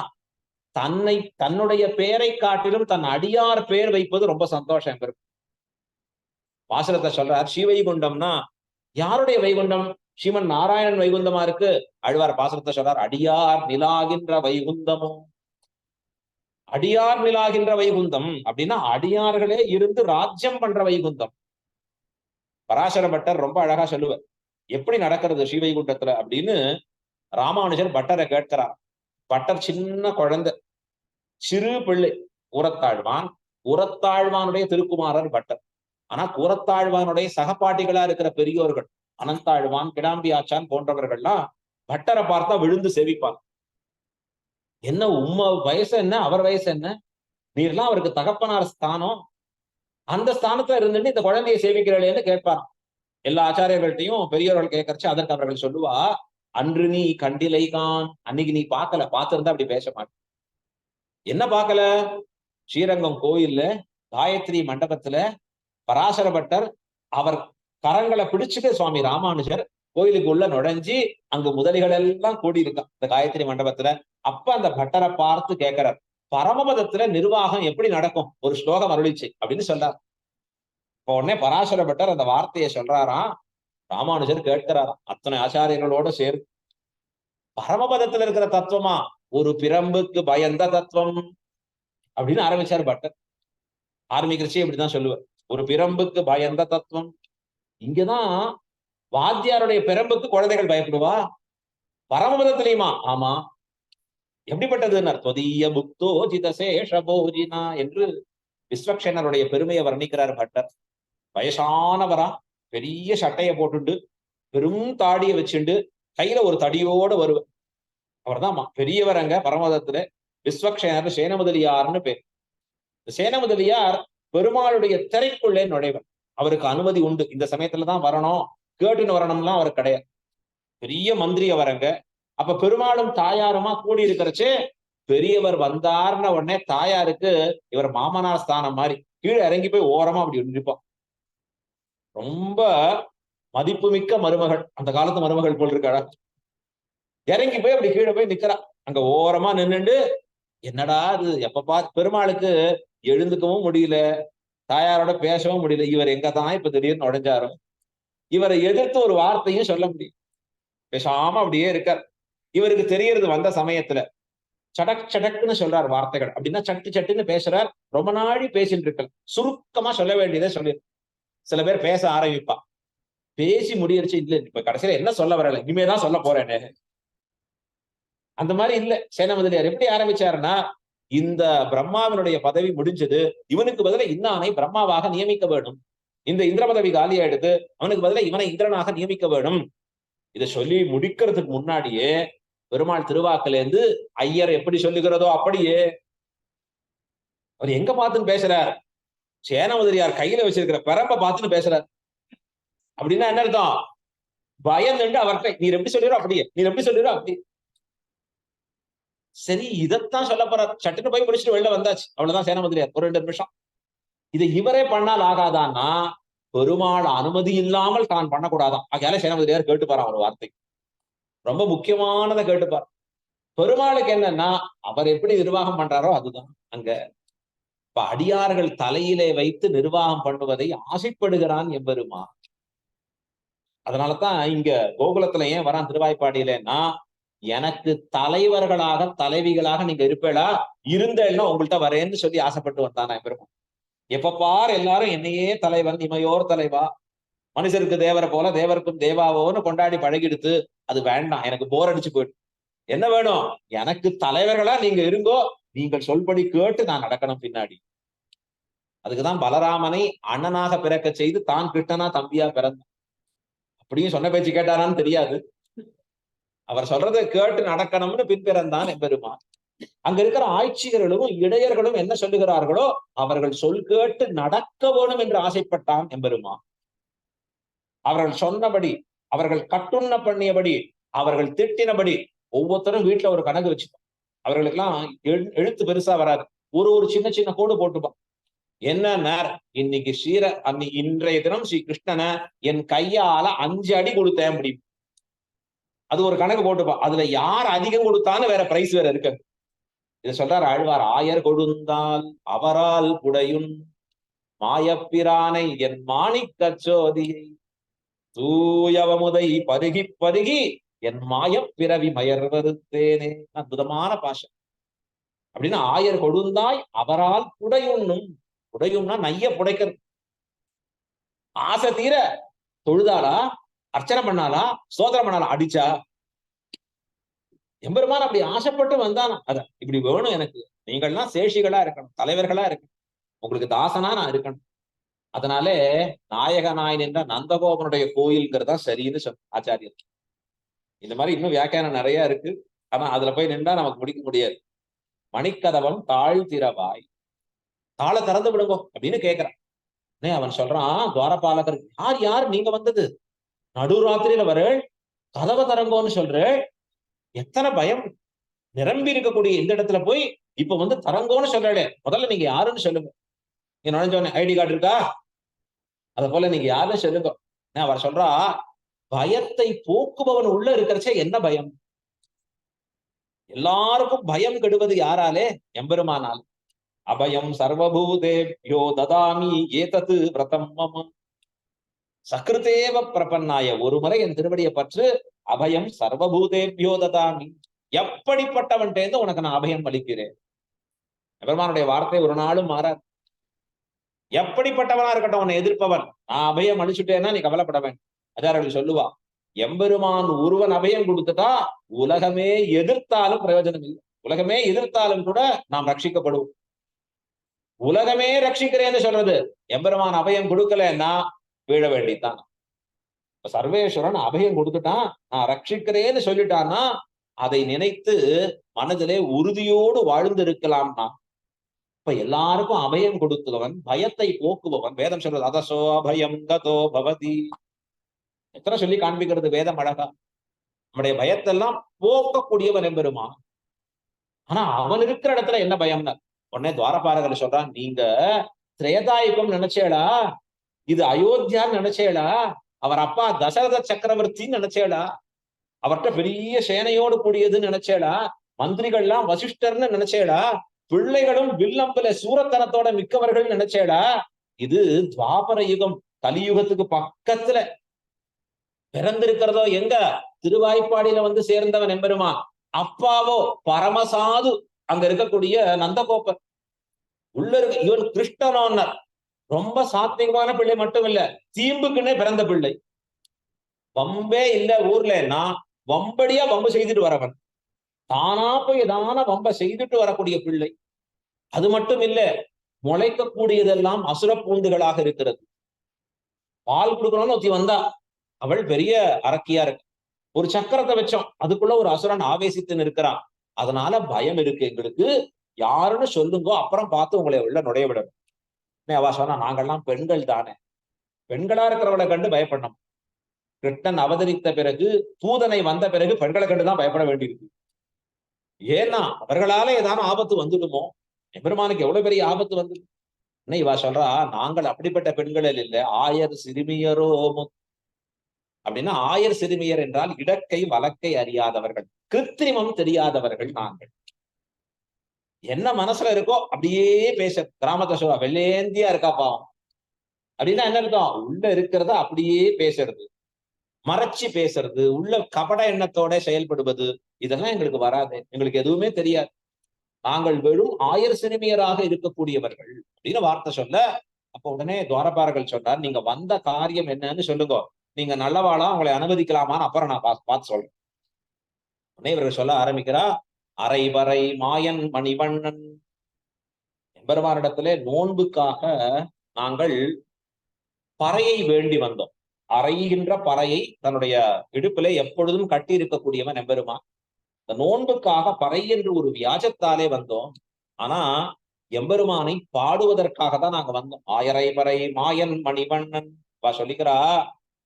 தன்னுடைய பெயரை காட்டிலும் தன் அடியார் பெயர் வைப்பது ரொம்ப சந்தோஷம் இருக்கு. வாசகத்தை சொல்றார், ஸ்ரீவைகுண்டம்னா யாருடைய வைகுண்டம்? ஸ்ரீமன் நாராயணன் வைகுந்தமா இருக்கு. ஆழ்வார் பாசுரத்தை சொல்றார், அடியார் நிலாகின்ற வைகுந்தமும். அடியார் நிலாகின்ற வைகுந்தம் அப்படின்னா அடியார்களே இருந்து ராஜ்யம் பண்ற வைகுந்தம். பராசர பட்டர் ரொம்ப அழகா சொல்லுவார், எப்படி நடக்கிறது ஸ்ரீவைகுண்டத்துல அப்படின்னு. ராமானுஜர் பட்டரை கேட்கிறார். பட்டர் சின்ன குழந்தை, சிறு பிள்ளை, கூரத்தாழ்வான், கூரத்தாழ்வானுடைய திருக்குமாரர் பட்டர். ஆனா கூரத்தாழ்வானுடைய சகப்பாட்டிகளா இருக்கிற பெரியோர்கள் அனந்தாழ்வான், கிடாம்பி ஆச்சான் போன்றவர்கள்லாம் பட்டரை பார்த்தா விழுந்து சேவிப்பார். என்ன உம்ம வயசு என்ன, அவர் வயசு என்ன, நீர்லாம் அவருக்கு தகப்பனார் ஸ்தானம், அந்த ஸ்தானத்துல இருந்துட்டு இந்த குழந்தையை சேவிக்கிறேன்னு கேட்பாராம். எல்லா ஆச்சாரியர்கள்ட்டையும் பெரியவர்கள் கேட்கறச்சு அதற்கு அவர்கள் சொல்லுவா, அன்று நீ கண்டிலைகான், அன்னைக்கு நீ பார்க்கல, பார்த்திருந்தா அப்படி பேச மாட்டேன். என்ன பார்க்கல? ஸ்ரீரங்கம் கோயில்ல காயத்ரி மண்டபத்துல பராசர பட்டர் அவர் கரங்களை பிடிச்சுட்டு சுவாமி ராமானுஜர் கோயிலுக்கு உள்ள நுழைஞ்சி அங்கு முதலிகள் எல்லாம் கூடி இருக்கான் இந்த காயத்ரி மண்டபத்துல. அப்ப அந்த பட்டரை பார்த்து கேட்கிறார், பரமபதத்துல நிர்வாகம் எப்படி நடக்கும், ஒரு ஸ்லோகம் அருளிச்சு அப்படின்னு சொல்றார். இப்ப உடனே பராசர பட்டர் அந்த வார்த்தையை சொல்றாராம். ராமானுஜர் கேட்கிறாராம் அத்தனை ஆச்சாரியர்களோட சேர்ந்து, பரமபதத்துல இருக்கிற தத்துவமா ஒரு பிரம்புக்கு பயந்த தத்துவம் அப்படின்னு ஆரம்பிச்சாரு பட்டர். ஆரம்பிக்கிறச்சே இப்படிதான் சொல்லுவார், ஒரு பிரம்புக்கு பயந்த தத்துவம். இங்கதான் வாத்தியாருடைய பிரம்புக்கு குழந்தைகள் பயப்படுவா, பரமபதத்திலையுமா? ஆமா. எப்படிப்பட்டதுன்னா, தொதிய புக்தோ ஜிதசேஷபோஜினா என்று விஸ்வக்ஷேனருடைய பெருமையை வர்ணிக்கிறார் பட்டர். வயசானவரா, பெரிய சட்டையை போட்டுண்டு பெரும் தாடியை வச்சுண்டு கையில ஒரு தடியோட வருவார். அவர் தான் பெரியவர் அங்க பரமபதத்துல. விஸ்வக்ஷேனர் சேனமுதலியார்னு பேர். சேனமுதலியார் பெருமாளுடைய திரைக்குள்ளே நுழைவர். அவருக்கு அனுமதி உண்டு, இந்த சமயத்துலதான் வரணும், கேட்டுன்னு வரணும்லாம் அவருக்கு கிடையாது. பெரிய மந்திரி அவரங்க. அப்ப பெருமாளும் தாயாருமா கூடி இருக்கிறச்சே, பெரியவர் வந்தார்ன உடனே தாயாருக்கு இவர் மாமனார் ஸ்தானம் மாதிரி கீழே இறங்கி போய் ஓரமா அப்படி நிற்பான். ரொம்ப மதிப்புமிக்க மருமகள், அந்த காலத்து மருமகள் போல் இருக்காளா, இறங்கி போய் அப்படி கீழே போய் நிக்கிறா. அங்க ஓரமா நின்னுண்டு, என்னடா அது எப்ப பெருமாளுக்கு எழுந்துக்கவும் முடியல, தாயாரோட பேசவும் முடியல, இவர் எங்க தான் இப்ப திடீர்னு நுழைஞ்சாரோ, இவரை எதிர்த்து ஒரு வார்த்தையும் சொல்ல முடியும், பேசாம அப்படியே இருக்கார். இவருக்கு தெரியறது வந்த சமயத்துல சடக் சடக்குன்னு சொல்றார் வார்த்தைகள். அப்படின்னா சட்டு சட்டுன்னு பேசுறார். ரொம்ப நாளி பேசிட்டு இருக்க, சுருக்கமா சொல்ல வேண்டியதை சொல்லி. சில பேர் பேச ஆரம்பிப்பா, பேசி முடியறச்சு, இல்ல இப்ப கடைசியில என்ன சொல்ல வரல, இனிமேதான் சொல்ல போறேன்னு. அந்த மாதிரி இல்ல சேனமுதலியார். எப்படி ஆரம்பிச்சாருன்னா, இந்த பிரம்மாவினுடைய பதவி முடிஞ்சது, இவனுக்கு பதிலா இன்னானை பிரம்மாவாக நியமிக்க வேணும், இந்த இந்திர பதவி காலியா எடுத்து அவனுக்கு பதிலா இவனை இந்திரனாக நியமிக்க வேணும். இதை சொல்லி முடிக்கிறதுக்கு முன்னாடியே பெருமாள் திருவாக்குல இருந்து ஐயர் எப்படி சொல்லுகிறதோ அப்படியே அவர் எங்க பார்த்துன்னு பேசுறார், சேனமுதலியார் கையில வச்சிருக்கிற பெரம்ப பார்த்துன்னு பேசுறார். அப்படின்னா என்ன அர்த்தம், பயந்துண்டு அவர்கிட்ட நீர் எப்படி சொல்லிடுறோம் அப்படியே, நீர் எப்படி சொல்லிடுறோம் அப்படி. சரி, இதைத்தான் சொல்ல போறார். சட்டுன்னு போய் முடிச்சுட்டு வெளில வந்தாச்சு, அவ்வளவுதான் சேனமுதலியார். ஒரு 2 நிமிஷம். இதை இவரே பண்ணால் ஆகாதான்னா, பெருமாள் அனுமதி இல்லாமல் தான் பண்ணக்கூடாதான். ஆகையால சேனமுதலியார் கேட்டுப்பாராம் ஒரு வார்த்தை, ரொம்ப முக்கியமானதை கேட்டுப்பார். பெருமாளுக்கு என்னன்னா, அவர் எப்படி நிர்வாகம் பண்றாரோ அதுதான் அங்க. இப்ப அடியார்கள் தலையிலே வைத்து நிர்வாகம் பண்ணுவதை ஆசைப்படுகிறான் எம்பெருமான். அதனாலதான் இங்க கோகுலத்துல ஏன் வரான் திருவாய்ப்பாடியிலன்னா, எனக்கு தலைவர்களாக தலைவிகளாக நீங்க இருப்பேளா, இருந்தேன்னா உங்கள்கிட்ட வரேன்னு சொல்லி ஆசைப்பட்டு வந்தானா எம்பெருமான். எப்ப பார் எல்லாரும் என்னையே தலைவன், இமையோர் தலைவா, மனுஷருக்கு தேவரை போல தேவருக்கும் தேவாவோன்னு கொண்டாடி பழகிடுத்து, அது வேண்டாம், எனக்கு போர் அடிச்சு போயிட்டு. என்ன வேணும், எனக்கு தலைவர்களா நீங்க இருங்கோ, நீங்கள் சொல்படி கேட்டு நான் நடக்கணும் பின்னாடி. அதுக்குதான் பலராமனை அண்ணனாக பிறக்க செய்து தான் கிருஷ்ணனா தம்பியா பிறந்தான். அப்படியும் சொன்ன பேச்சு கேட்டாரான்னு தெரியாது, அவர் சொல்றதை கேட்டு நடக்கணும்னு பின் பிறந்தான் எம்பெருமான். அங்க இருக்கிற ஆட்சியர்களும் இடையர்களும் என்ன சொல்லுகிறார்களோ அவர்கள் சொல் கேட்டு நடக்க வேணும் என்று ஆசைப்பட்டான் எம்பெருமான். அவர்கள் சொன்னபடி, அவர்கள் கட்டுண்ண பண்ணியபடி, அவர்கள் திட்டினபடி ஒவ்வொருத்தரும் வீட்டுல ஒரு கணக்கு வச்சுப்பான். அவர்களுக்கு எல்லாம் எழுத்து பெருசா வராது, ஒரு சின்ன சின்ன கோடு போட்டுப்பான். என்ன, இன்னைக்கு இன்றைய தினம் ஸ்ரீ கிருஷ்ணனை என் கையால 5 அடி கொடுத்தேன் முடியும், அது ஒரு கணக்கு போட்டுப்பா. அதுல யார் அதிகம் கொடுத்தான்னு வேற பிரைஸ் வேற இருக்கு. இதை சொல்றார் ஆழ்வார், ஆயர் கொடுந்தால் அவரால் குடையுன் மாயப்பிரானை என் மாணிக்கச்சோதியை தூயவமுதை பருகி பருகி என் மாயப் பிறவி மயர்வருத்தேனே. அற்புதமான பாஷம். அப்படின்னா ஆயர் கொடுந்தாய் அவரால் குடையுண்ணும், குடையும்னா நைய புடைக்கிறது. ஆசை தீர தொழுதாளா, அர்ச்சனை பண்ணாலா, சோதனை பண்ணாலா, அடிச்சா. எம்பெருமான் அப்படி ஆசைப்பட்டு வந்தானா, அத இப்படி வேணும் எனக்கு, நீங்கள்லாம் சேஷிகளா இருக்கணும், தலைவர்களா இருக்கணும், உங்களுக்கு தாசனா நான் இருக்கணும். அதனாலே நாயக நாயன் என்ற நந்தகோபனுடைய கோயில்ங்கிறதா சரின்னு சொன்ன ஆச்சாரியர். இந்த மாதிரி இன்னும் வியாக்கியானம் நிறைய இருக்கு, ஆனா அதுல போய் நின்றா நமக்கு முடிக்க முடியாது. மணிக்கதவம் தாழ் திறவாய், தாளை திறந்து விடுங்கோ அப்படின்னு கேட்கிறான். அவன் சொல்றான், துவாரபாலகர், யார் யார் நீங்க வந்தது, நடுராத்திரியில வர கதவை தரங்கோன்னு சொல்ற, எத்தனை பயம் நிரம்பி இருக்கக்கூடிய இந்த இடத்துல போய் இப்ப வந்து தரங்கோன்னு சொல்றே, முதல்ல நீங்க யாருன்னு சொல்லுங்க. நீங்க நுழைஞ்சோன்னு ஐடி கார்டு இருக்கா, அத போல நீங்க யாருன்னு சொல்லுங்க. அவர் சொல்றா, பயத்தை போக்குபவன் உள்ள இருக்கிறச்சே என்ன பயம், எல்லாருக்கும் பயம் கெடுவது யாராலே, எம்பெருமானால். அபயம் சர்வபூதேப்யோ ததாமி ஏதது விரதம் மம சக்ருதேவ பிரபன்னாய, ஒரு முறை என் திருவடியை பற்று, அபயம் சர்வபூதேப்யோ ததாமி, எப்படிப்பட்டவன்டேந்து உனக்கு நான் அபயம் அளிக்கிறேன். பெருமானுடைய வார்த்தை ஒரு நாளும் மாறாது. எப்படிப்பட்டவனா இருக்கட்டும் உன்னை எதிர்ப்பவன், நான் அபயம் அளிச்சுட்டேன்னா நீ கவலைப்பட வேண்டும். அதார்கள் சொல்லுவா, எம்பெருமான் ஒருவன் அபயம் கொடுத்துட்டா உலகமே எதிர்த்தாலும் பிரயோஜனம் இல்லை. உலகமே எதிர்த்தாலும் கூட நாம் ரட்சிக்கப்படுவோம். உலகமே ரட்சிக்கிறேன்னு சொல்றது, எம்பெருமான் அபயம் கொடுக்கலன்னா வீழ வேண்டித்தான். சர்வேஸ்வரன் அபயம் கொடுத்துட்டான், நான் ரட்சிக்கிறேன்னு சொல்லிட்டான்னா அதை நினைத்து மனதிலே உறுதியோடு வாழ்ந்து இருக்கலாம்னா. இப்ப எல்லாருக்கும் அபயம் கொடுக்கிறவன், பயத்தை போக்குபவன். வேதம் சொல்றது அதசோ அபயம் ததோ பவதி. எத்தனை சொல்லி காண்பிக்கிறது வேதம் அழகா. நம்முடைய பயத்தெல்லாம் போக்கக்கூடியவன் எம்பெருமான். ஆனா அவன் இருக்கிற இடத்துல என்ன பயம்னா, உடனே துவாரபாலகர் சொல்றான், நீங்க திரேதாயுகம் நினைச்சேடா, இது அயோத்தியான்னு நினைச்சேடா, அவர் அப்பா தசரத சக்கரவர்த்தின்னு நினைச்சேடா, அவர்கிட்ட பெரிய சேனையோடு கூடியதுன்னு நினைச்சேடா, மந்திரிகள்லாம் வசிஷ்டர்னு நினைச்சேடா, பிள்ளைகளும் வில்லம்புல சூரத்தனத்தோட மிக்கவர்கள் நினைச்சேடா. இது துவாபர யுகம், கலியுகத்துக்கு பக்கத்துல பிறந்திருக்கிறதோ எங்க, திருவாய்ப்பாடியில வந்து சேர்ந்தவன் எம்பெருமான். அப்பாவோ பரமசாது, அங்க இருக்கக்கூடிய நந்தகோபர். உள்ள இருக்க இவன் கிருஷ்ணனோன்னர், ரொம்ப சாத்விகமான பிள்ளை மட்டும் இல்ல, தீம்புக்குன்னே பிறந்த பிள்ளை. வம்பே இல்ல ஊர்லன்னா வம்படியா வம்பு செய்துட்டு வரவன், தானா போய் ஏதான வம்ப செய்துட்டு வரக்கூடிய பிள்ளை. அது மட்டும் இல்ல, முளைக்கக்கூடியதெல்லாம் அசுர பூண்டுகளாக இருக்கிறது. பால் கொடுக்கணும்னு ஒருத்தி வந்தா, அவள் பெரிய அரக்கியா இருக்கு. ஒரு சக்கரத்தை வச்சோம், அதுக்குள்ள ஒரு அசுரன் ஆவேசித்துன்னு இருக்கிறான். அதனால பயம் இருக்கு எங்களுக்கு, யாருன்னு சொல்லுங்கோ, அப்புறம் பார்த்து உங்களை உள்ள நுழைய விடணும். அவ சொன்னா, நாங்கள்லாம் பெண்கள் தானே, பெண்களா இருக்கிறவளை கண்டு பயப்படணும். கிருஷ்ணன் அவதரித்த பிறகு, தூதனை வந்த பிறகு பெண்களை கண்டுதான் பயப்பட வேண்டியிருக்கு. ஏன்னா அவர்களால ஏதாவது ஆபத்து வந்துடுமோ, எம்பெருமானுக்கு எவ்வளவு பெரிய ஆபத்து வந்து. இவா சொல்றா, நாங்கள் அப்படிப்பட்ட பெண்கள் இல்ல, ஆயர் சிறுமியரோ. அப்படின்னா ஆயர் சிறுமியர் என்றால் இடக்கை வழக்கை அறியாதவர்கள், கிருத்திரிமம் தெரியாதவர்கள் நாங்கள். என்ன மனசுல இருக்கோ அப்படியே பேச. கிராமத்தை சொல்றா, வெள்ளேந்தியா இருக்கா பாவம் அப்படின்னா என்ன அர்த்தம், உள்ள இருக்கிறத அப்படியே பேசுறது, மறைச்சு பேசுறது, உள்ள கபட எண்ணத்தோட செயல்படுவது, இதெல்லாம் எங்களுக்கு வராது, எங்களுக்கு எதுவுமே தெரியாது, நாங்கள் வெறும் ஆயர் சிறுமியராக இருக்கக்கூடியவர்கள் அப்படின்னு வார்த்தை சொல்ல. அப்ப உடனே துவாரபாலகர் சொன்னார், நீங்க வந்த காரியம் என்னன்னு சொல்லுங்க, நீங்க நல்லவாளா உங்களை அனுமதிக்கலாமான்னு அப்புறம் நான் பார்த்து சொல்றேன். உடனே இவர்கள் சொல்ல ஆரம்பிக்கிறா, அரைவரை மாயன் மணிவண்ணன், எம்பெருமானிடத்திலே நோன்புக்காக நாங்கள் பறையை வேண்டி வந்தோம். அறைகின்ற பறையை தன்னுடைய இடுப்பிலே எப்பொழுதும் கட்டி இருக்கக்கூடியவன் எம்பெருமான். இந்த நோன்புக்காக பறை என்று ஒரு வியாஜத்தாலே வந்தோம். ஆனா எம்பெருமானை பாடுவதற்காக தான் நாங்க வந்தோம். ஆயரை பறை மாயன் மணிவண்ணன் சொல்லிக்கிறா,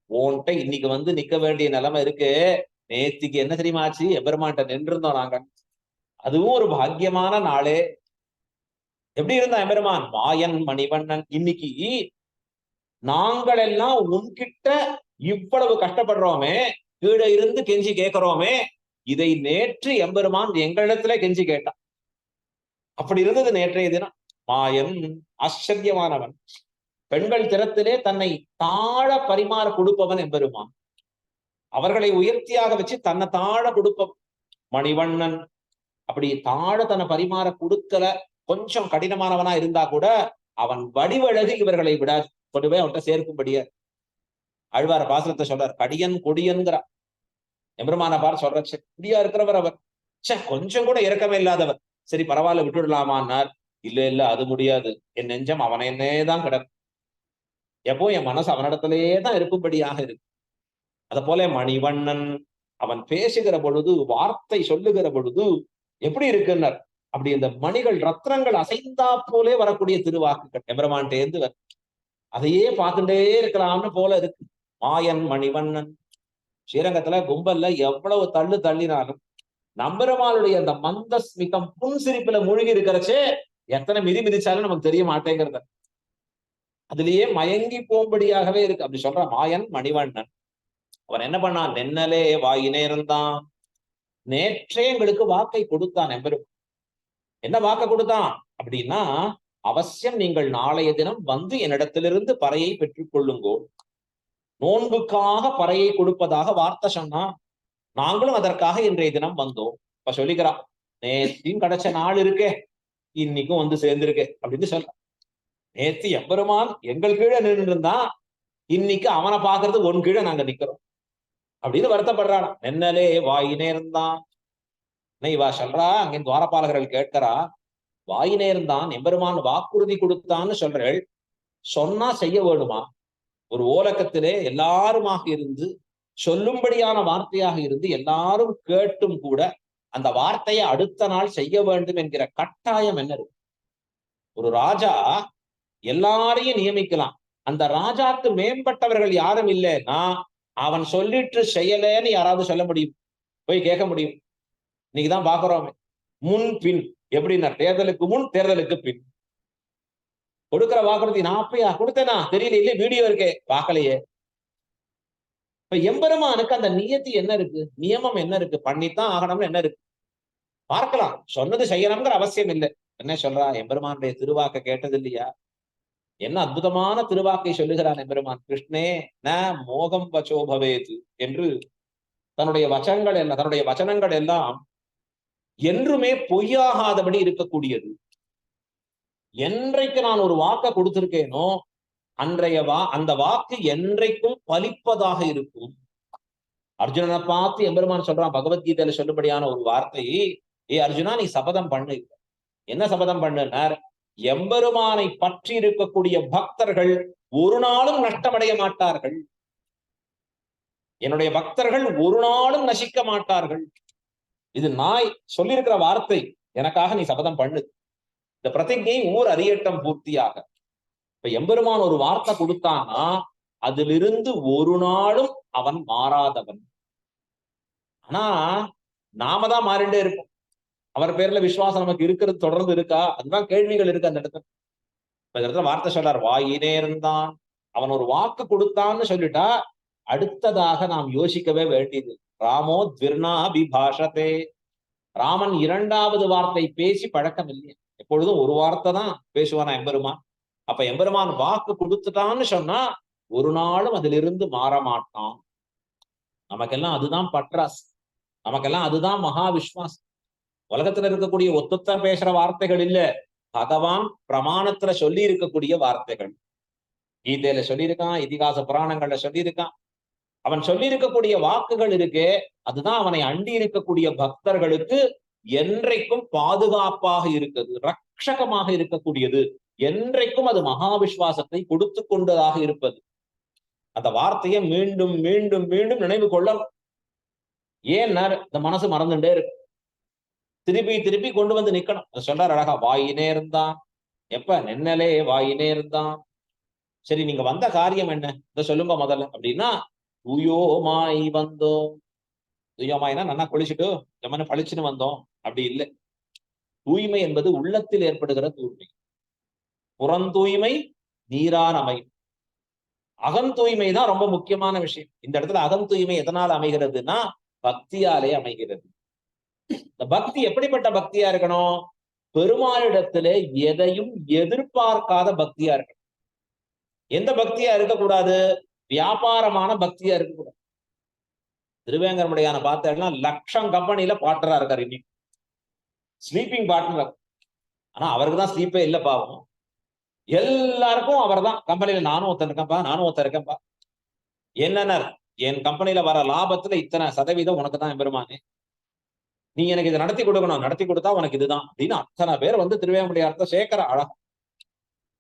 உன்கிட்ட இன்னைக்கு வந்து நிக்க வேண்டிய நிலைமை இருக்கு, நேத்திக்கு என்ன தெரியுமா ஆச்சு, எம்பெருமான்கிட்ட நின்றிருந்தோம் நாங்க. அதுவும் ஒரு பாக்கியமான நாளே. எப்படி இருந்தா எம்பெருமான் மாயன் மணிவண்ணன். இன்னைக்கு நாங்கள் எல்லாம் உன்கிட்ட இவ்வளவு கஷ்டப்படுறோமே, கீழே இருந்து கெஞ்சி கேட்கிறோமே, இதை நேற்று எம்பெருமான் எங்களிடத்துல கெஞ்சி கேட்டான். அப்படி இருந்தது நேற்றைய தினம். மாயன் ஆச்சரியமானவன், பெண்கள் திறத்திலே தன்னை தாழ பரிமாற கொடுப்பவன் எம்பெருமான். அவர்களை உயர்த்தியாக வச்சு தன்னை தாழ கொடுப்பவன் மணிவண்ணன். அப்படி தாழ தன்னை பரிமாற கொடுக்கல, கொஞ்சம் கடினமானவனா இருந்தா கூட அவன் வடிவழகு இவர்களை விடாது, கொண்டு போய் அவன்கிட்ட சேர்க்கும்படியா. ஆழ்வார பாசுரத்தை சொல்றார், கடியன் கொடியன்கிறா. எம்பெருமான பார் சொல்ற, குடியா இருக்கிறவர் அவர், கொஞ்சம் கூட இறக்கமே இல்லாதவர். சரி பரவாயில்ல விட்டுடலாமான்னார். இல்ல இல்ல அது முடியாது, என் நெஞ்சம் அவனேதான் கிடக்கும், எப்போ என் மனசு அவனிடத்திலேயே தான் இருக்கும்படியாக இருக்கு. அத போல மணிவண்ணன், அவன் பேசுகிற பொழுது, வார்த்தை சொல்லுகிற பொழுது எப்படி இருக்குன்னார். அப்படி இந்த மணிகள் ரத்னங்கள் அசைந்தா போலே வரக்கூடிய திருவாக்குகள் எம்பெருமான்டேந்து வர, அதையே பார்த்துட்டே இருக்கலாம்னு போல இருக்கு. மாயன் மணிவண்ணன். ஸ்ரீரங்கத்துல கும்பல்ல எவ்வளவு தள்ளினாலும் நம்பெருமாளுடைய அந்த மந்த ஸ்மிதம் புன்சிரிப்புல மூழ்கி இருக்கிறச்சே, எத்தனை மிதிச்சாலும் நமக்கு தெரிய மாட்டேங்கிறத, அதுலயே மயங்கி போகும்படியாகவே இருக்கு. அப்படி சொல்ற மாயன் மணிவண்ணன். அவன் என்ன பண்ணான், நென்னலே வாயினே இருந்தான். நேற்றே எங்களுக்கு வாக்கை கொடுத்தான் எம்பெருமான். என்ன வாக்க கொடுத்தான் அப்படின்னா, அவசியம் நீங்கள் நாளைய தினம் வந்து என்னிடத்திலிருந்து பறையை பெற்றுக் கொள்ளுங்கோ. நோன்புக்காக பறையை கொடுப்பதாக வார்த்தை சொன்னா, நாங்களும் அதற்காக இன்றைய தினம் வந்தோம். இப்ப சொல்லிக்கிறான், நேத்தியும் கிடைச்ச நாள் இருக்கே, இன்னைக்கும் வந்து சேர்ந்திருக்கே அப்படின்னு சொல்ற. நேத்து எம்பெருமான் எங்கள் கீழே நின்று இருந்தான், இன்னைக்கு அவனை பாக்குறது உன் கீழே நாங்க நிக்கிறோம் அப்படின்னு வருத்தப்படுறான். நென்னலே வாயினே இருந்தான். இவா சொல்றா, அங்கே துவாரபாலகர்கள் கேட்கிறா, வாயினே இருந்தான் எம்பெருமான் வாக்குறுதி கொடுத்தான்னு சொல்றேள், சொன்னா செய்ய வேணுமா? ஒரு ஓலக்கத்திலே எல்லாருமாக இருந்து சொல்லும்படியான வார்த்தையாக இருந்து எல்லாரும் கேட்டும் கூட அந்த வார்த்தையை அடுத்த நாள் செய்ய வேண்டும் என்கிற கட்டாயம் என்ன இருக்கு? ஒரு ராஜா எல்லாரையும் நியமிக்கலாம், அந்த ராஜாக்கு மேம்பட்டவர்கள் யாரும் இல்லைன்னா அவன் சொல்லிட்டு செய்யலேன்னு யாராவது சொல்ல முடியும்? போய் கேட்க முடியும்? இன்னைக்குதான் பாக்குறோமே, முன் பின் எப்படின்னா, தேர்தலுக்கு முன் தேர்தலுக்கு பின் கொடுக்கிற வாக்குறுதி. நான் அப்பயா கொடுத்தேனா தெரியல, இல்ல வீடியோ இருக்கே பார்க்கலையே. இப்ப எம்பெருமானுக்கு அந்த நியத்தி என்ன இருக்கு, நியமம் என்ன இருக்கு, பண்ணித்தான் ஆகணும்னு என்ன இருக்கு? பார்க்கலாம், சொன்னது செய்யணுங்கிற அவசியம் இல்லை. என்ன சொல்றா, எம்பெருமானுடைய திருவாக்க கேட்டது இல்லையா? என்ன அற்புதமான திருவாக்கை சொல்லுகிறான் எம்பெருமான். கிருஷ்ணே ந மோகம் வச்சோ பவேது என்று தன்னுடைய வச்சனங்கள் எல்லாம் என்றுமே பொய்யாகாதபடி இருக்கக்கூடியது. என்றைக்கு நான் ஒரு வாக்க கொடுத்திருக்கேனோ அந்த வாக்கு என்றைக்கும் பலிப்பதாக இருக்கும். அர்ஜுனனை பார்த்து எம்பெருமான் சொல்றான் பகவத்கீதையில சொல்லும்படியான ஒரு வார்த்தை, ஏ அர்ஜுனா நீ சபதம் பண்ணு. என்ன சபதம் பண்ணுனார்? எம்பெருமானை பற்றி இருக்கக்கூடிய பக்தர்கள் ஒரு நாளும் நஷ்டமடைய மாட்டார்கள், என்னுடைய பக்தர்கள் ஒரு நாளும் நசிக்க மாட்டார்கள். இது நாய் சொல்லியிருக்கிற வார்த்தை, எனக்காக நீ சபதம் பண்ணு. இந்த பிரதிஜை ஊர் அரியட்டம் பூர்த்தியாக. இப்ப எம்பெருமான் ஒரு வார்த்தை கொடுத்தான்னா அதிலிருந்து ஒரு நாளும் அவன் மாறாதவன். ஆனா நாம தான் மாறிண்டே இருக்கும். அவர் பேர்ல விசுவாசம் நமக்கு இருக்கிறது தொடர்ந்து இருக்கா? அதுதான் கேள்விகள் இருக்கு அந்த இடத்துல. இந்த இடத்துல வார்த்தை சொல்றார், வாயினே இருந்தான். அவன் ஒரு வாக்கு கொடுத்தான்னு சொல்லிட்டா அடுத்ததாக நாம் யோசிக்கவே வேண்டியது. ராமோ த்விர்ணா அபிபாஷதே. ராமன் இரண்டாவது வார்த்தை பேசி பழக்கம் இல்லையா, எப்பொழுதும் ஒரு வார்த்தை தான் பேசுவானா எம்பெருமான். அப்ப எம்பெருமான் வாக்கு கொடுத்துட்டான்னு சொன்னா ஒரு நாளும் அதிலிருந்து மாற மாட்டான். நமக்கெல்லாம் அதுதான் பட்ராஸ், நமக்கெல்லாம் அதுதான் மகா விஸ்வாசம். உலகத்துல இருக்கக்கூடிய ஒத்தொத்த பேசுற வார்த்தைகள் இல்ல, பகவான் பிரமாணத்துல சொல்லி இருக்கக்கூடிய வார்த்தைகள். கீதையில சொல்லியிருக்கான், இதிகாச புராணங்கள்ல சொல்லியிருக்கான். அவன் சொல்லி இருக்கக்கூடிய வாக்குகள் இருக்கே, அதுதான் அவனை அண்டி இருக்கக்கூடிய பக்தர்களுக்கு என்றைக்கும் பாதுகாப்பாக இருக்குது, ரட்சகமாக இருக்கக்கூடியது. என்றைக்கும் அது மகா விஸ்வாசத்தை கொடுத்து கொண்டதாக இருப்பது. அந்த வார்த்தையை மீண்டும் மீண்டும் மீண்டும் நினைவு கொள்ளணும். ஏன்னா இந்த மனசு மறந்துட்டே இருக்கு, திருப்பி திருப்பி கொண்டு வந்து நிக்கணும். சொல்றாரு அழகா, வாயினே இருந்தான். எப்ப? நென்னலே வாயினே இருந்தான். சரி, நீங்க வந்த காரியம் என்ன இத சொல்லுங்க முதல்ல அப்படின்னா, தூயோமாய் வந்தோம். தூயோமாய்னா நல்லா குளிச்சுட்டு ஜம்மனு பழிச்சுன்னு வந்தோம் அப்படி இல்லை. தூய்மை என்பது உள்ளத்தில் ஏற்படுகிற தூய்மை. புறந்தூய்மை நீரான் அமையும். அகம் தூய்மை தான் ரொம்ப முக்கியமான விஷயம். இந்த இடத்துல அகம் தூய்மை எதனால் அமைகிறதுனா பக்தியாலே அமைகிறது. இந்த பக்தி எப்படிப்பட்ட பக்தியா இருக்கணும்? பெருமாளிடத்திலே எதையும் எதிர்பார்க்காத பக்தியா இருக்கணும். எந்த பக்தியா இருக்கக்கூடாது? வியாபாரமான பக்தியா இருக்கக்கூடாது. திருவேங்கரமுடையான பார்த்தேன்னா லட்சம் கம்பெனில பார்ட்னரா இருக்காரு இன்னைக்கு, ஸ்லீப்பிங் பார்ட்னர். ஆனா அவருக்கு தான் ஸ்லீப்பே இல்ல பாவம். எல்லாருக்கும் அவர் தான் கம்பெனில, நானும் ஒருத்தன் இருக்கேன்பா, நானும் ஒருத்தர் இருக்கேன்பா. என்னென்ன என் கம்பெனில வர லாபத்துல இத்தனை சதவீதம் உனக்கு தான் பெருமானே, நீ எனக்கு இதை நடத்தி கொடுக்கணும், நடத்தி கொடுத்தா உனக்கு இதுதான் அப்படின்னு அத்தனை பேர் வந்து திருவேங்கமுடையார்த்த சேர்க்கிற அழகம்.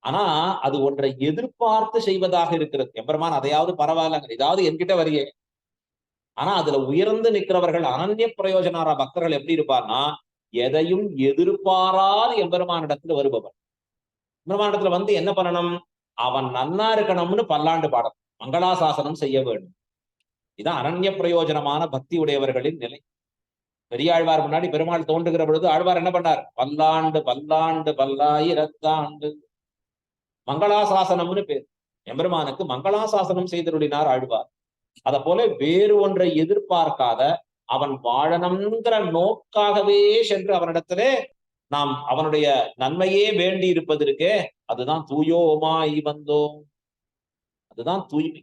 ஆனா அது ஒன்றை எதிர்பார்த்து செய்வதாக இருக்கிறது. எம்பெருமான் அதையாவது பரவாயில்ல, இதாவது என்கிட்ட வரியே. ஆனா அதுல உயர்ந்து நிற்கிறவர்கள் அனன்ய பிரயோஜனார பக்தர்கள் எப்படி இருப்பார்னா, எதையும் எதிர்பாராது எம்பெருமானிடத்துல வருபவர். எம்பெருமானிடத்துல வந்து என்ன பண்ணணும்? அவன் நன்னா இருக்கணும்னு பல்லாண்டு பாடணும், மங்களாசாசனம் செய்ய வேண்டும். இதான் அனன்ய பிரயோஜனமான பக்தி உடையவர்களின் நிலை. பெரியாழ்வார் முன்னாடி பெருமாள் தோன்றுகிற பொழுது ஆழ்வார் என்ன பண்ணார்? பல்லாண்டு பல்லாண்டு பல்லாயிரத்தாண்டு மங்களாசாசனம்னு பேர். எம்பெருமானுக்கு மங்களாசாசனம் செய்தருளினார் ஆழ்வார். அத போல வேறு ஒன்றை எதிர்பார்க்காத, அவன் வாழணுங்கிற நோக்காகவே சென்று அவனிடத்திலே நாம் அவனுடைய நன்மையே வேண்டி இருப்பதற்கே, அதுதான் தூயோமாய் வந்தோம். அதுதான் தூய்மை.